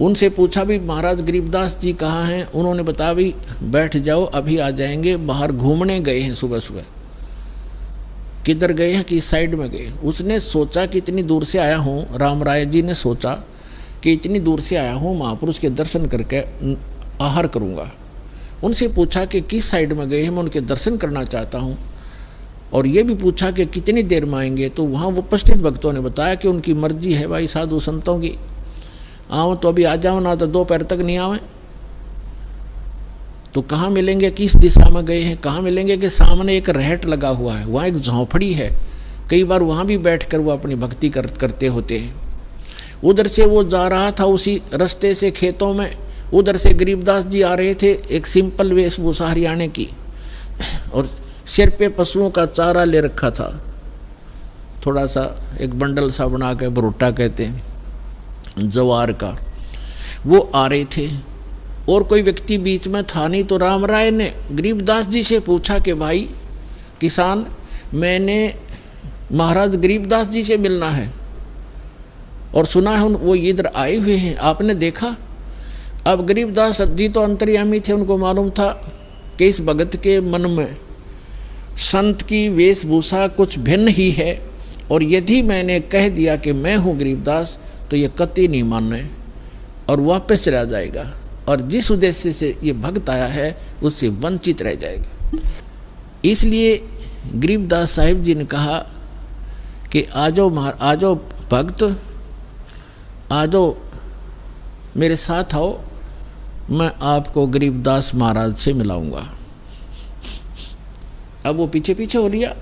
उनसे पूछा भी महाराज गरीबदास जी कहाँ हैं? उन्होंने बताया भी बैठ जाओ, अभी आ जाएंगे, बाहर घूमने गए हैं सुबह सुबह। किधर गए हैं, किस साइड में गए। उसने सोचा कि इतनी दूर से आया हूँ, राम राय जी ने सोचा कि इतनी दूर से आया हूँ, महापुरुष के दर्शन करके आहार करूँगा। उनसे पूछा कि किस साइड में गए हैं, मैं उनके दर्शन करना चाहता हूँ। और ये भी पूछा कि कितनी देर में आएंगे। तो वहाँ उपस्थित भक्तों ने बताया कि उनकी मर्जी है भाई, साधु संतों की, आओ तो अभी आ जाओ, ना तो दोपहर तक नहीं आवे। तो कहाँ मिलेंगे, किस दिशा में गए हैं, कहाँ मिलेंगे कि सामने एक रहट लगा हुआ है, वहाँ एक झोंपड़ी है, कई बार वहाँ भी बैठकर वो अपनी भक्ति करते होते हैं। उधर से वो जा रहा था, उसी रास्ते से खेतों में, उधर से गरीबदास जी आ रहे थे, एक सिंपल वेशभूषा हरियाणे की, और सिर पे पशुओं का चारा ले रखा था, थोड़ा सा एक बंडल सा बना के, भुट्टा कहते हैं, जवार का। वो आ रहे थे और कोई व्यक्ति बीच में था नहीं। तो राम राय ने गरीबदास जी से पूछा कि भाई किसान, मैंने महाराज गरीबदास जी से मिलना है और सुना है वो इधर आए हुए हैं, आपने देखा? अब गरीबदास जी तो अंतर्यामी थे, उनको मालूम था कि इस भगत के मन में संत की वेशभूषा कुछ भिन्न ही है, और यदि मैंने कह दिया कि मैं हूँ गरीबदास तो ये कतई नहीं मानने और वापस चला जाएगा, और जिस उद्देश्य से ये भक्त आया है उससे वंचित रह जाएगा। इसलिए गरीबदास साहिब जी ने कहा कि आजो भक्त, आजो मेरे साथ आओ, मैं आपको गरीबदास महाराज से मिलाऊंगा। अब वो पीछे पीछे हो लिया।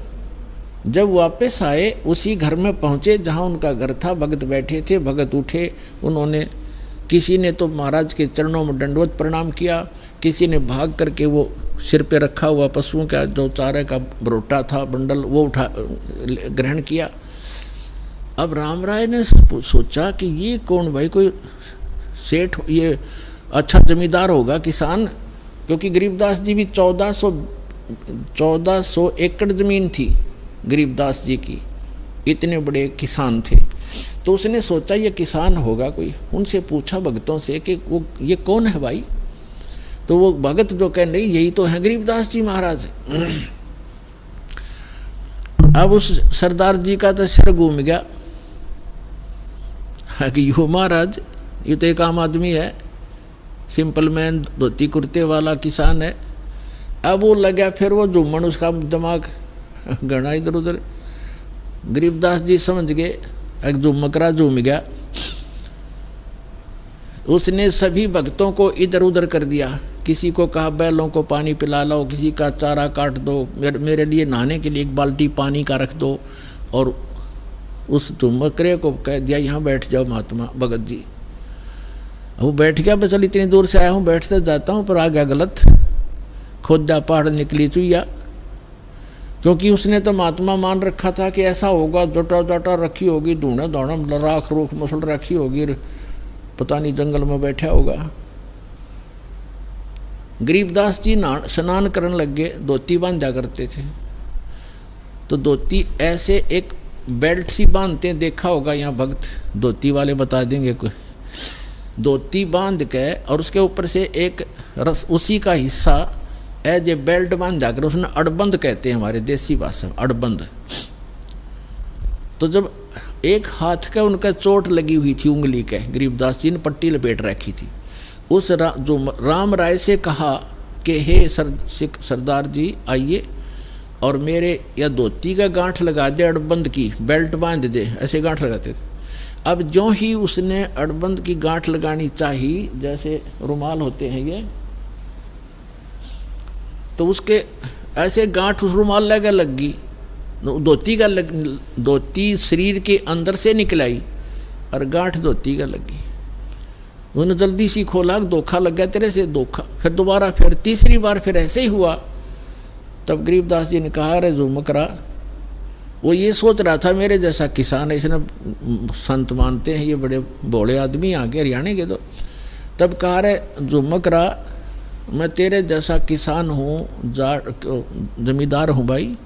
जब वापस आए, उसी घर में पहुँचे जहाँ उनका घर था, भगत बैठे थे। भगत उठे, उन्होंने, किसी ने तो महाराज के चरणों में दंडवत प्रणाम किया, किसी ने भाग करके वो सिर पे रखा हुआ पशुओं का जो चारे का भुट्टा था, बंडल, वो उठा ग्रहण किया। अब राम राय ने सोचा कि ये कौन भाई, कोई सेठ, ये अच्छा जमींदार होगा, किसान, क्योंकि गरीबदास जी भी 1400 एकड़ ज़मीन थी गरीबदास जी की, इतने बड़े किसान थे। तो उसने सोचा ये किसान होगा कोई। उनसे पूछा भक्तों से कि वो ये कौन है भाई? तो वो भगत जो कह, नहीं यही तो है गरीबदास जी महाराज। अब उस सरदार जी का तो सिर घूम गया कि यू महाराज, ये तो एक आम आदमी है, सिंपल मैन, धोती कुर्ते वाला किसान है। अब वो लगा फिर वो झूमन, उसका दिमाग घना इधर उधर। गरीबदास जी समझ गए, एक झुमकरा झूम गया। उसने सभी भक्तों को इधर उधर कर दिया। किसी को कहा बैलों को पानी पिला लो, किसी का चारा काट दो, मेरे लिए नहाने के लिए एक बाल्टी पानी का रख दो। और उस झुमकरे को कह दिया यहाँ बैठ जाओ महात्मा भगत जी। वो बैठ गया, बस इतनी दूर से आया हूँ, बैठते जाता हूँ, पर आ गया गलत, खोदा पहाड़ निकली चुईया। क्योंकि उसने तो महात्मा मान रखा था कि ऐसा होगा, जोटा जोटा रखी होगी, धूना धौना राख रूख मुसल रखी होगी, पता नहीं जंगल में बैठा होगा। गरीबदास जी स्नान करने लग गए, धोती बांधा करते थे। तो धोती ऐसे एक बेल्ट सी बांधते, देखा होगा यहाँ भक्त धोती वाले बता देंगे कोई। धोती बांध के और उसके ऊपर से एक रस, उसी का हिस्सा एज ए बेल्ट बांध जाकर, उसने अड़बंद कहते हैं हमारे देसी भाषा में, अड़बंद। तो जब एक हाथ का उनका चोट लगी हुई थी उंगली के, गरीबदास जी ने पट्टी लपेट रखी थी। उस जो राम राय से कहा कि हे सरदार जी आइए और मेरे या धोती का गांठ लगा दे, अड़बंद की बेल्ट बांध दे, ऐसे गांठ लगाते थे। अब जो ही उसने अड़बंद की गांठ लगानी चाहिए, जैसे रुमाल होते हैं ये, तो उसके ऐसे गांठ उस रुमाल लग गई, धोती शरीर के अंदर से निकल आई और गांठ धोती का लगी। उन्होंने जल्दी सी खोला, धोखा लग गया तेरे से, धोखा। फिर दोबारा, फिर तीसरी बार फिर ऐसे ही हुआ। तब गरीबदास जी ने कहा, अरे झुमकरा, वो ये सोच रहा था मेरे जैसा किसान है, इसने संत मानते हैं, ये बड़े भोले आदमी आ गए हरियाणा के। तो तब कहा, अरे झुमकरा, मैं तेरे जैसा किसान हूँ, जमींदार हूँ भाई,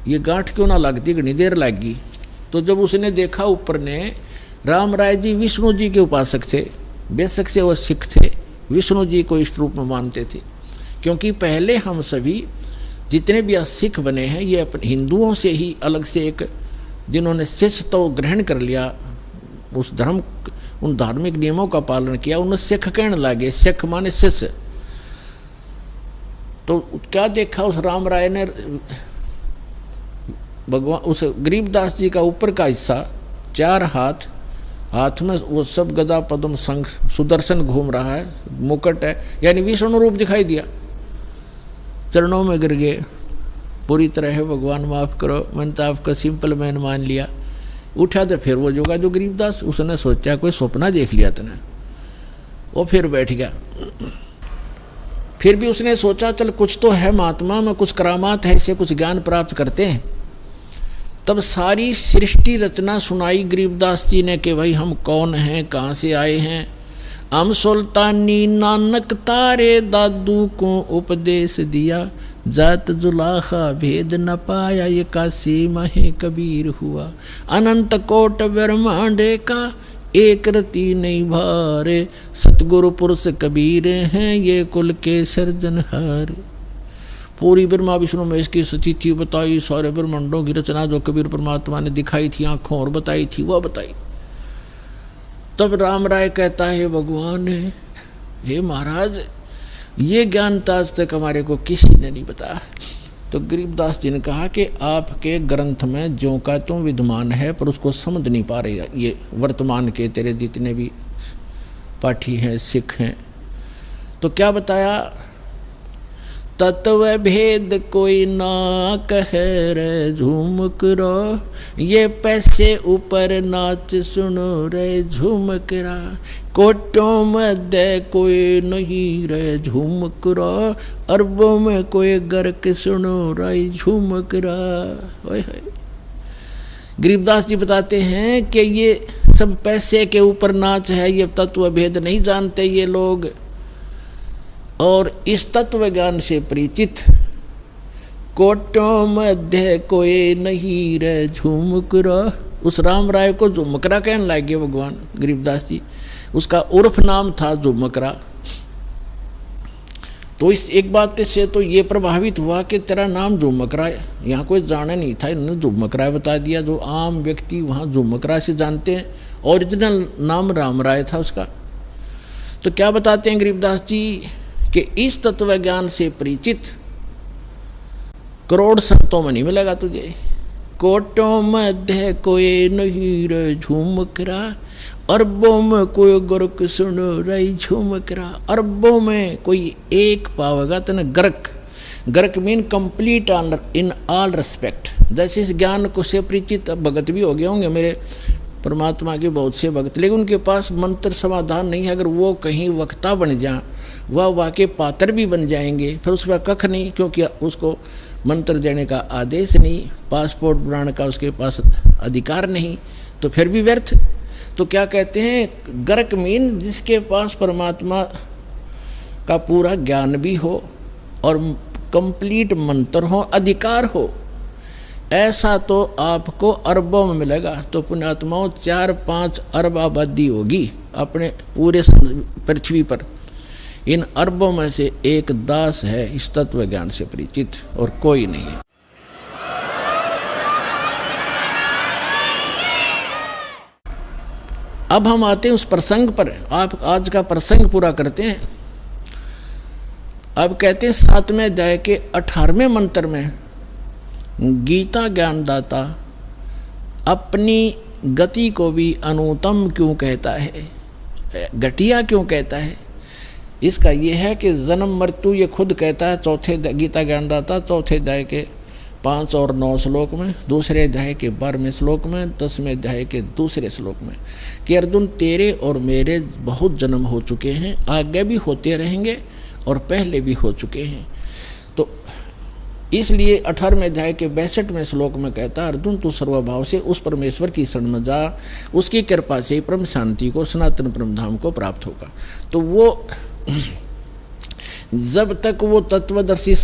ये गांठ क्यों ना लगती, घनी देर लगी। तो जब उसने देखा ऊपर ने, राम राय जी विष्णु जी के उपासक थे, बेशक से वो सिख थे, विष्णु जी को इष्ट रूप में मानते थे। क्योंकि पहले हम सभी जितने भी सिख बने हैं ये अपने हिंदुओं से ही अलग से एक, जिन्होंने शिष्य तो ग्रहण कर लिया, उस धर्म उन धार्मिक नियमों का पालन किया, उन्हें सिख कहने लगे। सिख माने शिष्य। तो क्या देखा उस राम राय ने, भगवान उस गरीबदास जी का ऊपर का हिस्सा, 4 हाथ में वो सब गदा पद्म शंख सुदर्शन घूम रहा है, मुकुट है, यानी विष्णु रूप दिखाई दिया। चरणों में गिर गए, पूरी तरह है भगवान माफ़ करो, मैंने तो आपका सिंपल मैन मान लिया। उठा तो फिर वो जोगा जो गरीबदास, उसने सोचा कोई सपना देख लिया तने, वो फिर बैठ गया। फिर भी उसने सोचा चल कुछ तो है महात्मा में, कुछ करामात है, इससे कुछ ज्ञान प्राप्त करते हैं। तब सारी सृष्टि रचना सुनाई गरीबदास जी ने कि भाई हम कौन हैं, कहाँ से आए हैं। हम सुल्तानी नानक तारे दादू को उपदेश दिया, जात जुलाखा भेद न पाया, ये काशी महे कबीर हुआ। अनंत कोट ब्रह्मांडे का एक रति नहीं भारे, सतगुरु पुरुष कबीर हैं ये कुल के सर्जनहार। पूरी ब्रह्मा विष्णु महेश की स्थिति बताई, सारे ब्रह्मांडों की रचना जो कबीर परमात्मा ने दिखाई थी आंखों और बताई थी वह बताई। तब राम राय कहता है भगवान हे महाराज ये ज्ञान तो आज तक हमारे को किसी ने नहीं बताया। तो गरीबदास जी ने कहा कि आपके ग्रंथ में ज्यों का त्यों विद्यमान है पर उसको समझ नहीं पा रहे ये वर्तमान के तेरे जितने भी पाठी हैं सिख हैं। तो क्या बताया, तत्व भेद कोई ना कह रे झूमक रो, ये पैसे ऊपर नाच सुनो रे झूमक रा। कोटों मध्य कोई नहीं रे झूमक रा, अरबों में कोई गर्क सुनो रे झूमक रा। गरीबदास जी बताते हैं कि ये सब पैसे के ऊपर नाच है, ये तत्व भेद नहीं जानते ये लोग। और इस तत्व ज्ञान से परिचित कोटों मध्य कोई नहीं रे झूमकरा। उस राम राय को झुमकरा कहने लगे भगवान गरीबदास जी, उसका उर्फ नाम था झुमकरा। तो इस एक बात से तो ये प्रभावित हुआ कि तेरा नाम झुमकरा है, यहाँ कोई जाना नहीं था, इन्होंने झुमकरा बता दिया। जो आम व्यक्ति वहाँ झुमकरा से जानते हैं, ओरिजिनल नाम राम राय था उसका। तो क्या बताते हैं गरीबदास जी कि इस तत्व ज्ञान से परिचित करोड़ संतों में नहीं मिलेगा तुझे। कोटों मध्य कोई नहीं रे झूमकरा, अरबों में कोई गर्क सुनो रे झूमकरा। अरबों में कोई एक पावेगा तेने गर्क। गर्क mean complete in all respect. जैसे इस ज्ञान को से परिचित भगत भी हो गए होंगे मेरे परमात्मा के बहुत से भक्त, लेकिन उनके पास मंत्र समाधान नहीं है। अगर वो कहीं वक्ता बन जाए, वह वाके पात्र भी बन जाएंगे, फिर उसका कख नहीं, क्योंकि उसको मंत्र देने का आदेश नहीं, पासपोर्ट बनाने का उसके पास अधिकार नहीं, तो फिर भी व्यर्थ। तो क्या कहते हैं, गर्क मीन जिसके पास परमात्मा का पूरा ज्ञान भी हो और कंप्लीट मंत्र हो, अधिकार हो, ऐसा तो आपको अरबों में मिलेगा। तो पुण्यात्माओं 4-5 अरब आबादी होगी अपने पूरे पृथ्वी पर। इन अरबों में से एक दास है इस तत्व ज्ञान से परिचित, और कोई नहीं है। अब हम आते हैं उस प्रसंग पर। आप आज का प्रसंग पूरा करते हैं। अब कहते हैं 7वें अध्याय के 18वें मंत्र में गीता ज्ञानदाता अपनी गति को भी अनुत्तम क्यों कहता है, घटिया क्यों कहता है। इसका यह है कि जन्म मृत्यु ये खुद कहता है चौथे गीता ज्ञानदाता चौथे अध्याय के 5 और 9 श्लोक में, दूसरे अध्याय के 12वें श्लोक में, 10वें अध्याय के दूसरे श्लोक में, कि अर्जुन तेरे और मेरे बहुत जन्म हो चुके हैं, आगे भी होते रहेंगे और पहले भी हो चुके हैं। तो इसलिए 18वें अध्याय के 62वें श्लोक में कहता है, अर्जुन तू सर्वभाव से उस परमेश्वर की शरण में जा, उसकी कृपा से परम शांति को, सनातन परम धाम को प्राप्त होगा। तो वो जब तक वो तत्वदर्शी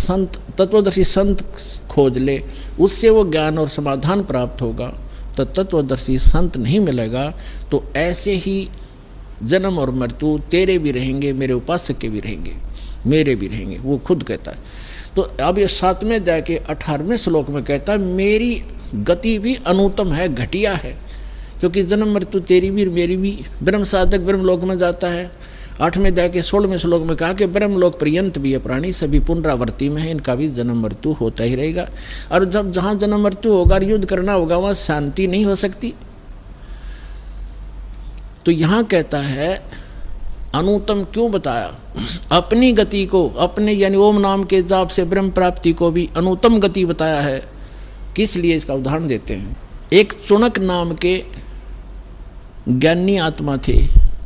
संत खोज ले, उससे वो ज्ञान और समाधान प्राप्त होगा। तो तत्वदर्शी संत नहीं मिलेगा तो ऐसे ही जन्म और मृत्यु तेरे भी रहेंगे, मेरे उपासक के भी रहेंगे, मेरे भी रहेंगे, वो खुद कहता है। तो अब ये 7वें अध्याय के 18वें श्लोक में कहता है मेरी गति भी अनुत्तम है, घटिया है, क्योंकि जन्म मृत्यु तेरी भी मेरी भी। ब्रह्म साधक ब्रह्मलोक में जाता है। 8वें अध्याय के 16वें श्लोक में कहा कि ब्रह्मलोक पर्यंत भी ये प्राणी सभी पुनरावर्ती में है, इनका भी जन्म मृत्यु होता ही रहेगा। और जब जहाँ जन्म मृत्यु होगा और युद्ध करना होगा वहाँ शांति नहीं हो सकती। तो यहाँ कहता है अनुत्तम क्यों बताया? अपनी गति को, अपने यानी ओम नाम के जाप से ब्रह्म प्राप्ति को भी अनुत्तम गति बताया है। किस लिए? इसका उदाहरण देते हैं। एक चुनक नाम के ज्ञानी आत्मा थे,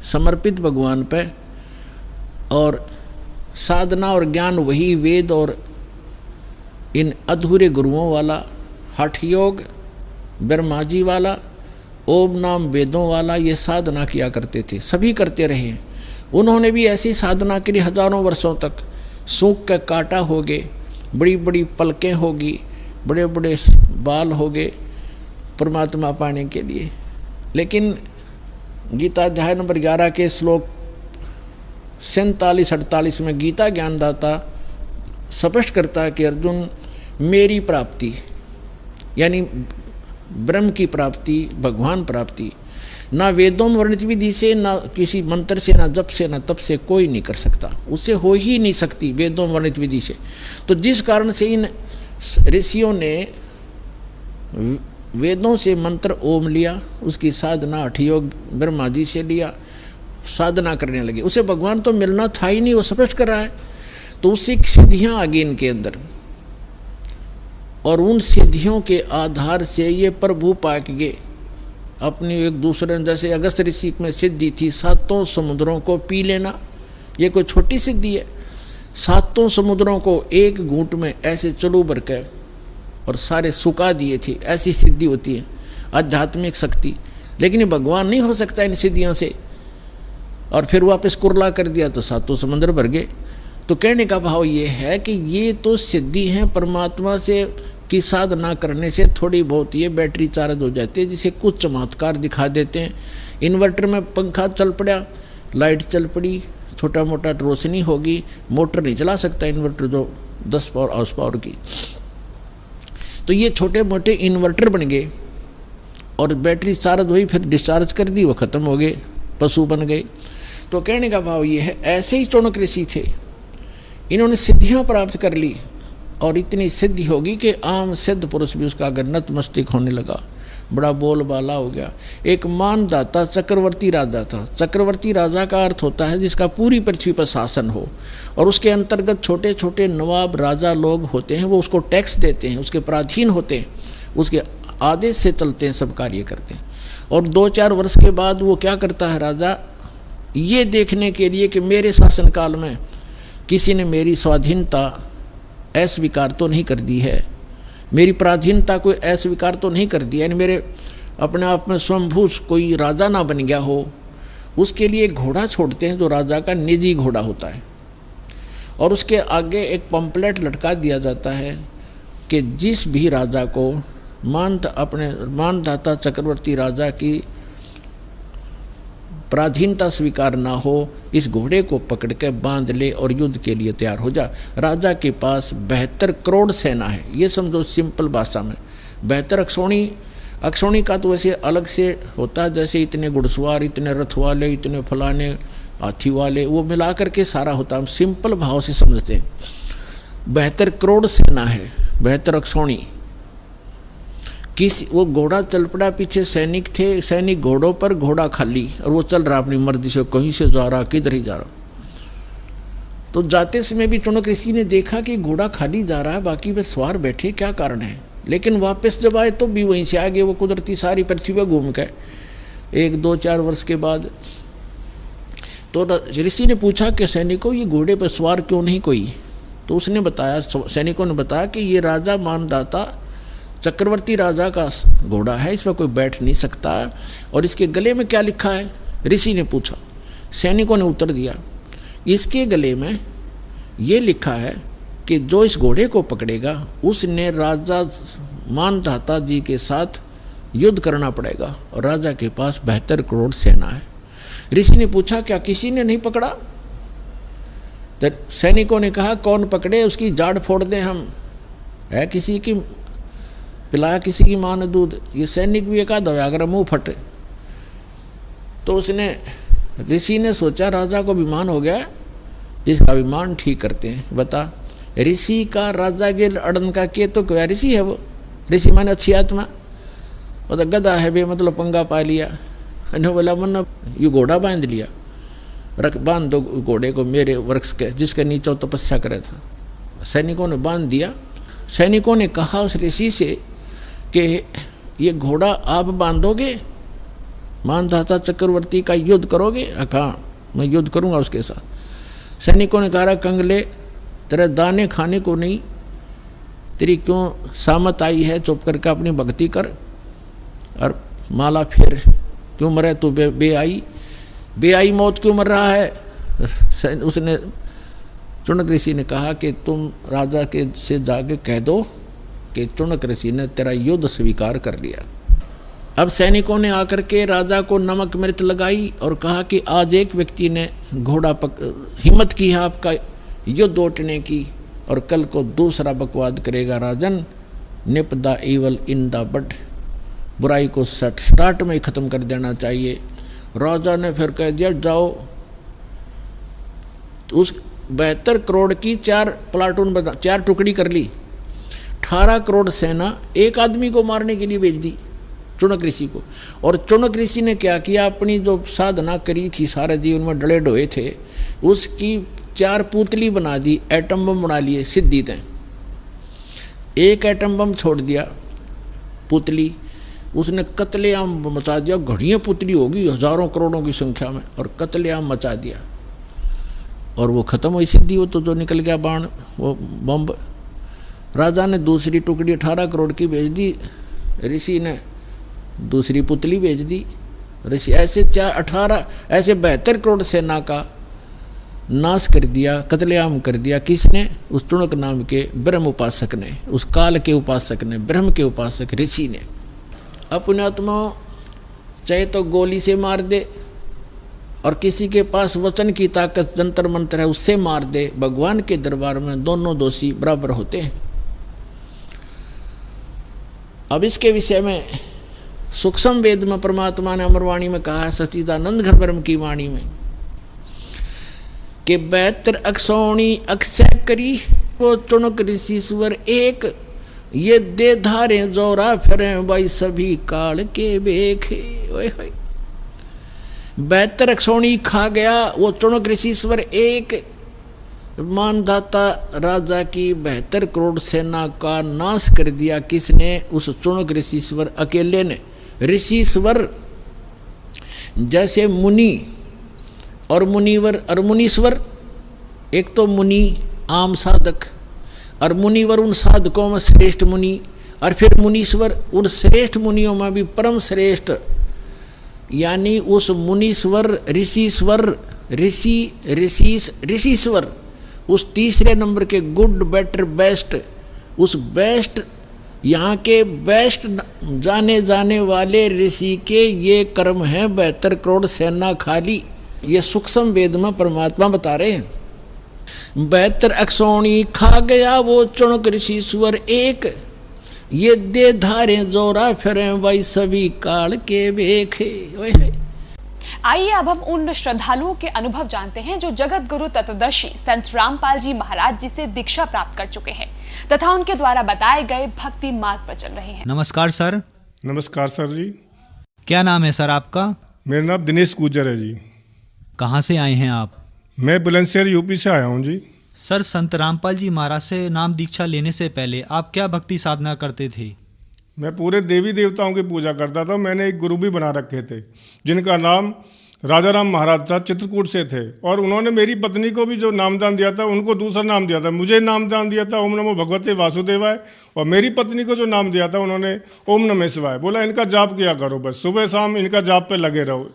समर्पित भगवान पे, और साधना और ज्ञान वही वेद और इन अधूरे गुरुओं वाला, हठ योग ब्रह्मा जी वाला, ओम नाम वेदों वाला, ये साधना किया करते थे। सभी करते रहे। उन्होंने भी ऐसी साधना के लिए हजारों वर्षों तक सूख का काटा हो गए, बड़ी बड़ी पलकें होगी, बड़े बड़े बाल हो गए परमात्मा पाने के लिए। लेकिन गीता अध्याय नंबर 11 के श्लोक 47-48 में गीता ज्ञानदाता स्पष्ट करता है कि अर्जुन, मेरी प्राप्ति यानी ब्रह्म की प्राप्ति, भगवान प्राप्ति ना वेदों में वर्णित विधि से, ना किसी मंत्र से, ना जप से, ना तप से कोई नहीं कर सकता। उससे हो ही नहीं सकती वेदों में वर्णित विधि से। तो जिस कारण से इन ऋषियों ने वेदों से मंत्र ओम लिया, उसकी साधना हठ योग ब्रह्मा जी से लिया, साधना करने लगे। उसे भगवान तो मिलना था ही नहीं, वो स्पष्ट कर रहा है। तो उससे सिद्धियाँ आ गई इनके अंदर, और उन सिद्धियों के आधार से ये प्रभु पाक गए अपनी एक दूसरे। जैसे अगस्त ऋषि में सिद्धि थी 7 समुद्रों को पी लेना, ये कोई छोटी सिद्धि है। 7 समुद्रों को एक घूंट में ऐसे चलू भर के और सारे सुखा दिए थे, ऐसी सिद्धि होती है आध्यात्मिक शक्ति। लेकिन ये भगवान नहीं हो सकता इन सिद्धियों से। और फिर वापस कुरला कर दिया तो 7 समुद्र भर गए। तो कहने का भाव ये है कि ये तो सिद्धि है परमात्मा से की साधना करने से थोड़ी बहुत ये बैटरी चार्ज हो जाती है, जिसे कुछ चमत्कार दिखा देते हैं। इन्वर्टर में पंखा चल पड़ा, लाइट चल पड़ी, छोटा मोटा रोशनी होगी, मोटर नहीं चला सकता इन्वर्टर जो 10 पावर हाउस पावर की। तो ये छोटे मोटे इन्वर्टर बन गए और बैटरी चार्ज हुई, फिर डिस्चार्ज कर दी, वो ख़त्म हो गए, पशु बन गए। तो कहने का भाव ये है, ऐसे ही चौनक ऋषि थे, इन्होंने सिद्धियाँ प्राप्त कर ली और इतनी सिद्धि होगी कि आम सिद्ध पुरुष भी उसका अगर नतमस्तक होने लगा, बड़ा बोलबाला हो गया। एक मानदाता चक्रवर्ती राजा था। चक्रवर्ती राजा का अर्थ होता है जिसका पूरी पृथ्वी पर शासन हो, और उसके अंतर्गत छोटे छोटे नवाब राजा लोग होते हैं, वो उसको टैक्स देते हैं, उसके पराधीन होते हैं, उसके आदेश से चलते हैं, सब कार्य करते हैं। और 2-4 वर्ष के बाद वो क्या करता है राजा, ये देखने के लिए कि मेरे शासनकाल में किसी ने मेरी स्वाधीनता अस्वीकार तो नहीं कर दी है, मेरी पराधीनता कोई अस्वीकार तो नहीं कर दिया, यानी मेरे अपने आप में स्वयंभू कोई राजा ना बन गया हो, उसके लिए घोड़ा छोड़ते हैं जो राजा का निजी घोड़ा होता है। और उसके आगे एक पंपलेट लटका दिया जाता है कि जिस भी राजा को अपने मानदाता चक्रवर्ती राजा की पराधीनता स्वीकार ना हो, इस घोड़े को पकड़ के बांध ले और युद्ध के लिए तैयार हो जा। राजा के पास 72 करोड़ सेना है, ये समझो सिंपल भाषा में। 72 अक्षौणी का तो वैसे अलग से होता है, जैसे इतने घुड़सवार, इतने रथ वाले, इतने फलाने हाथी वाले, वो मिला करके सारा होता है। हम सिंपल भाव से समझते हैं। 72 करोड़ सेना है, 72 अक्षौणी। वो घोड़ा चल पड़ा, पीछे सैनिक थे, सैनिक घोड़ों पर, घोड़ा खाली, और वो चल रहा अपनी मर्जी से, कहीं से जा रहा, किधर ही जा रहा। तो जाते समय भी चौनक ऋषि ने देखा कि घोड़ा खाली जा रहा है, बाकी वे सवार बैठे, क्या कारण है। लेकिन वापस जब आए तो भी वहीं से आ गए, वो कुदरती सारी पृथ्वी पर घूम के 1-2-4 वर्ष के बाद। तो ऋषि ने पूछा कि सैनिकों ये घोड़े पर सवार क्यों नहीं कोई। तो उसने बताया, सैनिकों ने बताया कि ये राजा मानदाता चक्रवर्ती राजा का घोड़ा है, इसमें कोई बैठ नहीं सकता। और इसके गले में क्या लिखा है, ऋषि ने पूछा। सैनिकों ने उत्तर दिया, इसके गले में ये लिखा है कि जो इस घोड़े को पकड़ेगा उसने राजा मानदाता जी के साथ युद्ध करना पड़ेगा, और राजा के पास 72 करोड़ सेना है। ऋषि ने पूछा, क्या किसी ने नहीं पकड़ा। तो सैनिकों ने कहा कौन पकड़े उसकी जाड़ फोड़ दें हम, है किसी की पिलाया किसी की माँ ने दूध। ये सैनिक भी एक आधा अगर मुँह फटे। तो उसने ऋषि ने सोचा राजा को अभिमान हो गया, इसका अभिमान ठीक करते हैं। बता ऋषि का राजा के अड़न का के तो क्या ऋषि है वो, ऋषि माने अच्छी आत्मा। वो तो गधा है बे, मतलब पंगा पा लिया। बोला मन ये घोड़ा बांध लिया, रख बांध दो घोड़े को मेरे वृक्ष के जिसके नीचे तपस्या करे था। सैनिकों ने बांध दिया। सैनिकों ने कहा उस ऋषि से कि ये घोड़ा आप बांधोगे, मानधाता चक्रवर्ती का युद्ध करोगे? कहा मैं युद्ध करूंगा उसके साथ। सैनिकों ने कहा कंगले तेरे दाने खाने को नहीं, तेरी क्यों सामत आई है, चुप करके अपनी भक्ति कर और माला फेर। क्यों मरे तू बेआई मौत क्यों मर रहा है? उसने चुनक ऋषि ने कहा कि तुम राजा के से जाके कह दो कि चुनक ऋषि ने तेरा युद्ध स्वीकार कर लिया। अब सैनिकों ने आकर के राजा को नमक मिर्च लगाई और कहा कि आज एक व्यक्ति ने हिम्मत की है आपका युद्ध उठने की, और कल को दूसरा बकवाद करेगा Rajan. Nip the evil in the bud, बुराई को स्टार्ट में ही खत्म कर देना चाहिए। राजा ने फिर कह दिया जाओ। उस 72 करोड़ की 4 प्लाटून 4 टुकड़ी कर ली। 18 करोड़ सेना एक आदमी को मारने के लिए भेज दी, चुनक ऋषि को। और चुनक ऋषि ने क्या किया, अपनी जो साधना करी थी सारे जीवन में डले ढोए थे, उसकी 4 पुतली बना दी, एटम बम बना लिए सिद्धि तय। एक एटम बम छोड़ दिया पुतली, उसने कत्लेआम मचा दिया। घड़ियाँ पुतली होगी हजारों करोड़ों की संख्या में, और कत्लेआम मचा दिया। और वो खत्म हुई सिद्धि, वो तो जो निकल गया बाण वो बम। राजा ने दूसरी टुकड़ी 18 करोड़ की भेज दी, ऋषि ने दूसरी पुतली भेज दी। ऋषि ऐसे 72 करोड़ सेना का नाश कर दिया, कत्लेआम कर दिया। किसने? उस चुनक नाम के ब्रह्म उपासक ने, उस काल के उपासक ने, ब्रह्म के उपासक ऋषि ने। अपने आत्मा चाहे तो गोली से मार दे, और किसी के पास वचन की ताकत जंतर मंत्र है उससे मार दे, भगवान के दरबार में दोनों दोषी बराबर होते हैं। अब इसके विषय में सूक्ष्म वेद में परमात्मा ने अमरवाणी में कहा है, सच्चिदानंद घन ब्रह्म की वाणी में, कि 72 अक्षौणी अक्षय करी वो चुनक ऋषिश्वर एक, ये दे धारे जोरा फिरे भाई सभी काल के बेखे। 72 अक्षौणी खा गया वो चुनक ऋषिश्वर एक। मानधाता राजा की 72 करोड़ सेना का नाश कर दिया। किसने? उस चुनक ऋषिश्वर अकेले ने। ऋषिश्वर जैसे मुनि और मुनिवर और मुनीश्वर, एक तो मुनि आम साधक, और मुनिवर उन साधकों में श्रेष्ठ मुनि, और फिर मुनीश्वर उन श्रेष्ठ मुनियों में भी परम श्रेष्ठ, यानी उस मुनीश्वर ऋषिश्वर ऋषिश्वर उस तीसरे नंबर के गुड बेटर बेस्ट, उस बेस्ट यहाँ के बेस्ट जाने जाने वाले ऋषि के ये कर्म हैं 72 करोड़ सेना खाली। ये सूक्ष्म वेद में परमात्मा बता रहे हैं। 72 अक्षौणी खा गया वो चुनक ऋषिश्वर एक, ये दे धारे जोरा फिरे भाई सभी काल के बेखे। आइए अब हम उन श्रद्धालुओं के अनुभव जानते हैं जो जगत गुरु तत्वदर्शी संत रामपाल जी महाराज जी से दीक्षा प्राप्त कर चुके हैं तथा उनके द्वारा बताए गए भक्ति मार्ग पर चल रहे हैं। नमस्कार सर। नमस्कार सर जी। क्या नाम है सर आपका? मेरा नाम दिनेश गुजर है जी। कहाँ से आए हैं आप? मैं बुलंदशहर यूपी से आया हूँ जी। सर, संत रामपाल जी महाराज से नाम दीक्षा लेने से पहले आप क्या भक्ति साधना करते थे? मैं पूरे देवी देवताओं की पूजा करता था। मैंने एक गुरु भी बना रखे थे जिनका नाम राजा राम महाराज था, चित्रकूट से थे, और उन्होंने मेरी पत्नी को भी जो नामदान दिया था उनको दूसरा नाम दिया था। मुझे नामदान दिया था ओम नमो भगवते वासुदेवाय, और मेरी पत्नी को जो नाम दिया था उन्होंने ओम नमः शिवाय। बोला इनका जाप किया करो, बस सुबह शाम इनका जाप पे लगे रहो।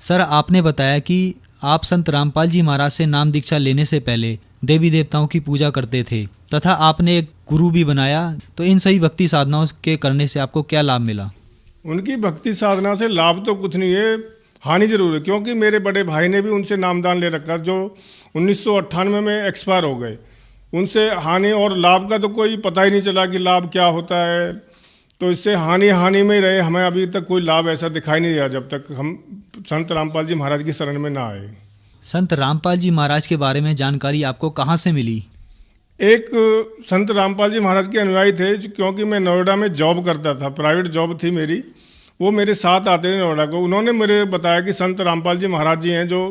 सर, आपने बताया कि आप संत रामपाल जी महाराज से नाम दीक्षा लेने से पहले देवी देवताओं की पूजा करते थे तथा आपने एक गुरु भी बनाया, तो इन सही भक्ति साधनाओं के करने से आपको क्या लाभ मिला? उनकी भक्ति साधना से लाभ तो कुछ नहीं है, हानि जरूर है, क्योंकि मेरे बड़े भाई ने भी उनसे नामदान ले रखा जो 1998 में एक्सपायर हो गए। उनसे हानि और लाभ का तो कोई पता ही नहीं चला कि लाभ क्या होता है, तो इससे हानि में ही रहे। हमें अभी तक कोई लाभ ऐसा दिखाई नहीं दिया जब तक हम संत रामपाल जी महाराज की शरण में ना आए। संत रामपाल जी महाराज के बारे में जानकारी आपको कहाँ से मिली? एक संत रामपाल जी महाराज के अनुयायी थे, क्योंकि मैं नोएडा में जॉब करता था, प्राइवेट जॉब थी मेरी। वो मेरे साथ आते थे नोएडा को। उन्होंने मुझे बताया कि संत रामपाल जी महाराज जी हैं जो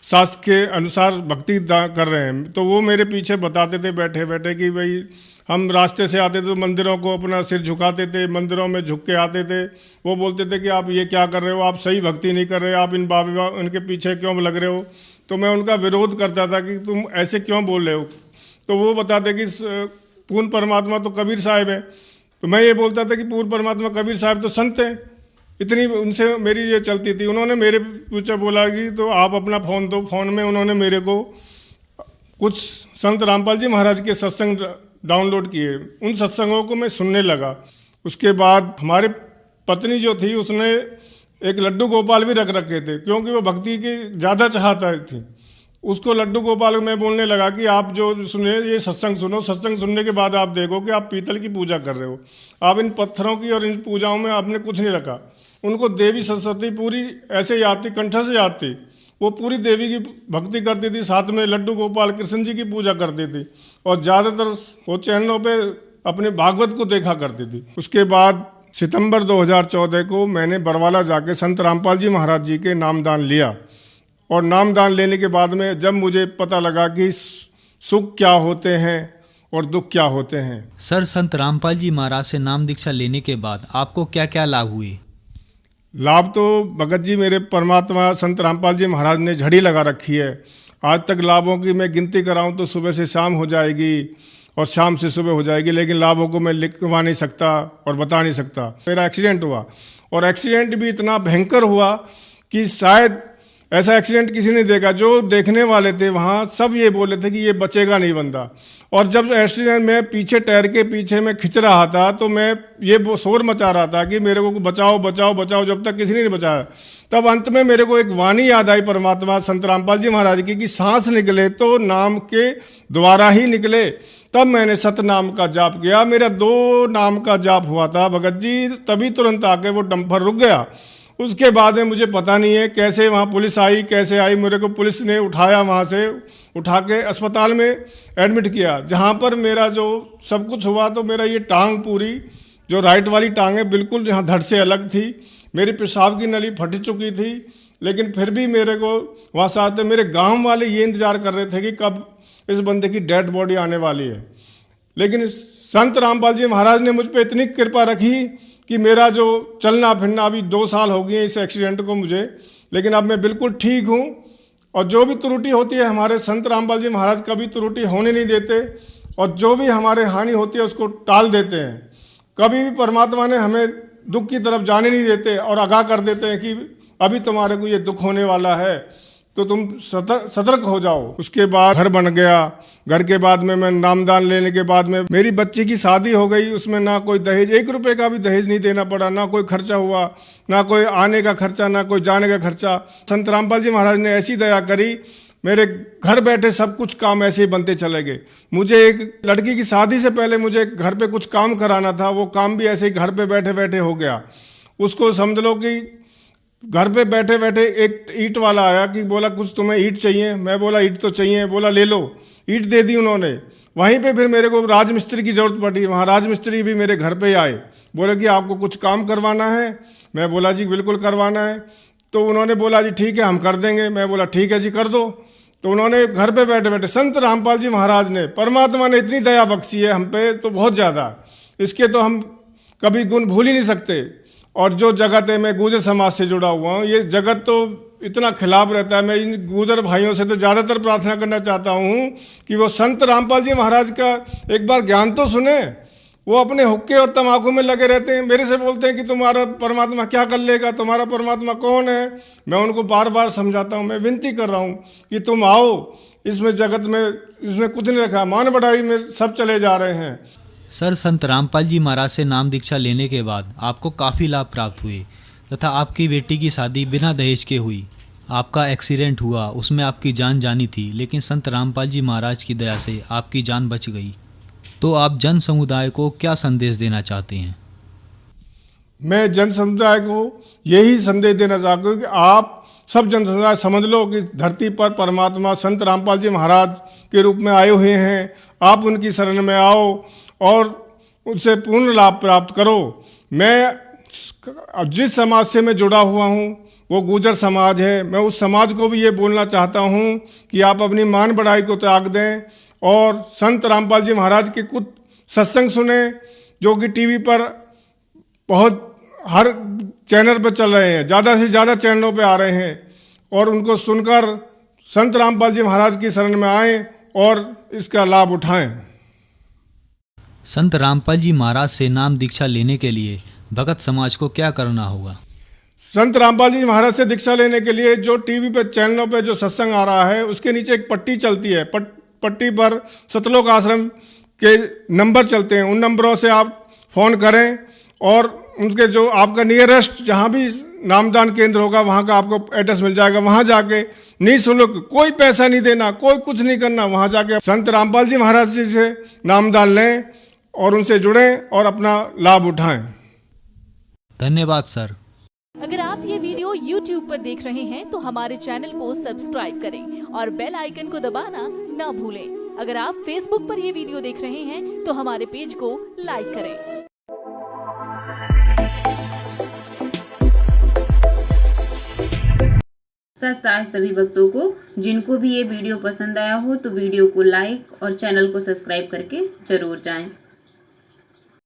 शास्त्र के अनुसार भक्ति कर रहे हैं। तो वो मेरे पीछे बताते थे बैठे बैठे कि भाई हम रास्ते से आते थे तो मंदिरों को अपना सिर झुकाते थे, मंदिरों में झुक के आते थे। वो बोलते थे कि आप ये क्या कर रहे हो, आप सही भक्ति नहीं कर रहे, आप इन बाबा उनके पीछे क्यों लग रहे हो। तो मैं उनका विरोध करता था कि तुम ऐसे क्यों बोल रहे हो। तो वो बताते कि पूर्ण परमात्मा तो कबीर साहब है। तो मैं ये बोलता था कि पूर्ण परमात्मा कबीर साहब तो संत हैं। इतनी उनसे मेरी ये चलती थी। उन्होंने मेरे पूछा, बोला कि तो आप अपना फ़ोन दो। फ़ोन में उन्होंने मेरे को कुछ संत रामपाल जी महाराज के सत्संग डाउनलोड किए। उन सत्संगों को मैं सुनने लगा। उसके बाद हमारे पत्नी जो थी उसने एक लड्डू गोपाल भी रख रखे थे, क्योंकि वो भक्ति की ज़्यादा चाहता थी। उसको लड्डू गोपाल मैं बोलने लगा कि आप जो सुने ये सत्संग सुनो, सत्संग सुनने के बाद आप देखो कि आप पीतल की पूजा कर रहे हो, आप इन पत्थरों की और इन पूजाओं में आपने कुछ नहीं रखा। उनको देवी सरस्वती पूरी ऐसे याद थी, कंठ से याद थी। वो पूरी देवी की भक्ति करती थी, साथ में लड्डू गोपाल कृष्ण जी की पूजा करती थी, और ज़्यादातर वो चैनलों पे अपने भागवत को देखा करती थी। उसके बाद सितंबर 2014 को मैंने बरवाला जाके संत रामपाल जी महाराज जी के नामदान लिया। और नामदान लेने के बाद में जब मुझे पता लगा कि सुख क्या होते हैं और दुख क्या होते हैं। सर, संत रामपाल जी महाराज से नाम दीक्षा लेने के बाद आपको क्या क्या लाभ हुए? लाभ तो भगत जी मेरे परमात्मा संत रामपाल जी महाराज ने झड़ी लगा रखी है। आज तक लाभों की मैं गिनती कराऊं तो सुबह से शाम हो जाएगी और शाम से सुबह हो जाएगी, लेकिन लाभों को मैं लिखवा नहीं सकता और बता नहीं सकता। मेरा एक्सीडेंट हुआ, और एक्सीडेंट भी इतना भयंकर हुआ कि शायद ऐसा एक्सीडेंट किसी ने देखा। जो देखने वाले थे वहाँ सब ये बोले थे कि ये बचेगा नहीं बंदा। और जब एक्सीडेंट में पीछे टायर के पीछे मैं खिंच रहा था तो मैं ये शोर मचा रहा था कि मेरे को बचाओ बचाओ बचाओ, जब तक किसी ने नहीं बचाया। तब अंत में मेरे को एक वाणी याद आई परमात्मा संत रामपाल जी महाराज की कि सांस निकले तो नाम के द्वारा ही निकले। तब मैंने सतनाम का जाप किया। मेरा 2 नाम का जाप हुआ था भगत जी, तभी तुरंत आके वो डंपर रुक गया। उसके बाद में मुझे पता नहीं है कैसे वहाँ पुलिस आई, कैसे आई। मेरे को पुलिस ने उठाया, वहाँ से उठा के अस्पताल में एडमिट किया, जहाँ पर मेरा जो सब कुछ हुआ तो मेरा ये टांग पूरी जो राइट वाली टांग है बिल्कुल यहाँ धड़ से अलग थी। मेरी पेशाब की नली फट चुकी थी, लेकिन फिर भी मेरे को वहाँ से आते मेरे गाँव वाले ये इंतज़ार कर रहे थे कि कब इस बंदे की डेड बॉडी आने वाली है। लेकिन संत रामपाल जी महाराज ने मुझ पर इतनी कृपा रखी कि मेरा जो चलना फिरना, अभी 2 साल हो गए इस एक्सीडेंट को मुझे, लेकिन अब मैं बिल्कुल ठीक हूँ। और जो भी त्रुटि होती है हमारे संत रामपाल जी महाराज कभी त्रुटि होने नहीं देते, और जो भी हमारे हानि होती है उसको टाल देते हैं। कभी भी परमात्मा ने हमें दुख की तरफ जाने नहीं देते और आगाह कर देते हैं कि अभी तुम्हारे को ये दुख होने वाला है, तो तुम सतर्क हो जाओ। उसके बाद घर बन गया। घर के बाद में मैं नामदान लेने के बाद में मेरी बच्ची की शादी हो गई। उसमें ना कोई दहेज, 1 रुपये का भी दहेज नहीं देना पड़ा, ना कोई खर्चा हुआ, ना कोई आने का खर्चा, ना कोई जाने का खर्चा। संत रामपाल जी महाराज ने ऐसी दया करी, मेरे घर बैठे सब कुछ काम ऐसे ही बनते चले गए। मुझे एक लड़की की शादी से पहले मुझे घर पे कुछ काम कराना था, वो काम भी ऐसे ही घर पे बैठे बैठे हो गया। उसको समझ लो कि घर पे बैठे बैठे एक ईंट वाला आया कि बोला कुछ तुम्हें ईंट चाहिए। मैं बोला ईंट तो चाहिए। बोला ले लो, ईंट दे दी उन्होंने। वहीं पे फिर मेरे को राजमिस्त्री की ज़रूरत पड़ी। वहाँ राजमिस्त्री भी मेरे घर पे आए, बोले कि आपको कुछ काम करवाना है। मैं बोला जी बिल्कुल करवाना है। तो उन्होंने बोला जी ठीक है हम कर देंगे। मैं बोला ठीक है जी कर दो। तो उन्होंने घर पे बैठे बैठे संत रामपाल जी महाराज ने, परमात्मा ने इतनी दया बख्शी है हम पे तो बहुत ज़्यादा, इसके तो हम कभी गुण भूल ही नहीं सकते। और जो जगत है, मैं गुर्जर समाज से जुड़ा हुआ हूँ, ये जगत तो इतना खिलाफ रहता है। मैं इन गुर्जर भाइयों से तो ज़्यादातर प्रार्थना करना चाहता हूँ कि वो संत रामपाल जी महाराज का एक बार ज्ञान तो सुने। वो अपने हुक्के और तम्बाकू में लगे रहते हैं। मेरे से बोलते हैं कि तुम्हारा परमात्मा क्या कर लेगा, तुम्हारा परमात्मा कौन है। मैं उनको बार बार समझाता हूँ, मैं विनती कर रहा हूँ कि तुम आओ, इसमें जगत में इसमें कुछ नहीं रखा, मान बढ़ाई में सब चले जा रहे हैं। सर, संत रामपाल जी महाराज से नाम दीक्षा लेने के बाद आपको काफ़ी लाभ प्राप्त हुए, तथा आपकी बेटी की शादी बिना दहेज के हुई। आपका एक्सीडेंट हुआ, उसमें आपकी जान जानी थी, लेकिन संत रामपाल जी महाराज की दया से आपकी जान बच गई। तो आप जन समुदाय को क्या संदेश देना चाहते हैं? मैं जन समुदाय को यही संदेश देना चाहता हूँ कि आप सब जन समुदाय समझ लो कि धरती पर परमात्मा संत रामपाल जी महाराज के रूप में आए हुए हैं। आप उनकी शरण में आओ और उनसे पूर्ण लाभ प्राप्त करो। मैं जिस समाज से मैं जुड़ा हुआ हूँ वो गुर्जर समाज है। मैं उस समाज को भी ये बोलना चाहता हूँ कि आप अपनी मान बढ़ाई को त्याग दें और संत रामपाल जी महाराज के कुछ सत्संग सुने, जो कि टीवी पर बहुत हर चैनल पर चल रहे हैं, ज़्यादा से ज़्यादा चैनलों पे आ रहे हैं, और उनको सुनकर संत रामपाल जी महाराज की शरण में आएं और इसका लाभ उठाएं। संत रामपाल जी महाराज से नाम दीक्षा लेने के लिए भगत समाज को क्या करना होगा? संत रामपाल जी महाराज से दीक्षा लेने के लिए जो टीवी पे चैनलों पे जो सत्संग आ रहा है उसके नीचे एक पट्टी चलती है। पट्टी पर सतलोक आश्रम के नंबर चलते हैं। उन नंबरों से आप फ़ोन करें और उनके जो आपका नियरेस्ट जहाँ भी नामदान केंद्र होगा वहाँ का आपको एड्रेस मिल जाएगा। वहाँ जाके निःशुल्क, कोई पैसा नहीं देना, कोई कुछ नहीं करना, वहाँ जाके संत रामपाल जी महाराज जी से नामदान लें और उनसे जुड़ें और अपना लाभ उठाएं। धन्यवाद सर। अगर आप ये वीडियो YouTube पर देख रहे हैं तो हमारे चैनल को सब्सक्राइब करें और बेल आइकन को दबाना ना भूलें। अगर आप Facebook पर ये वीडियो देख रहे हैं तो हमारे पेज को लाइक करें। सत साहिब सभी भक्तों को, जिनको भी ये वीडियो पसंद आया हो तो वीडियो को लाइक और चैनल को सब्सक्राइब करके जरूर जाएं।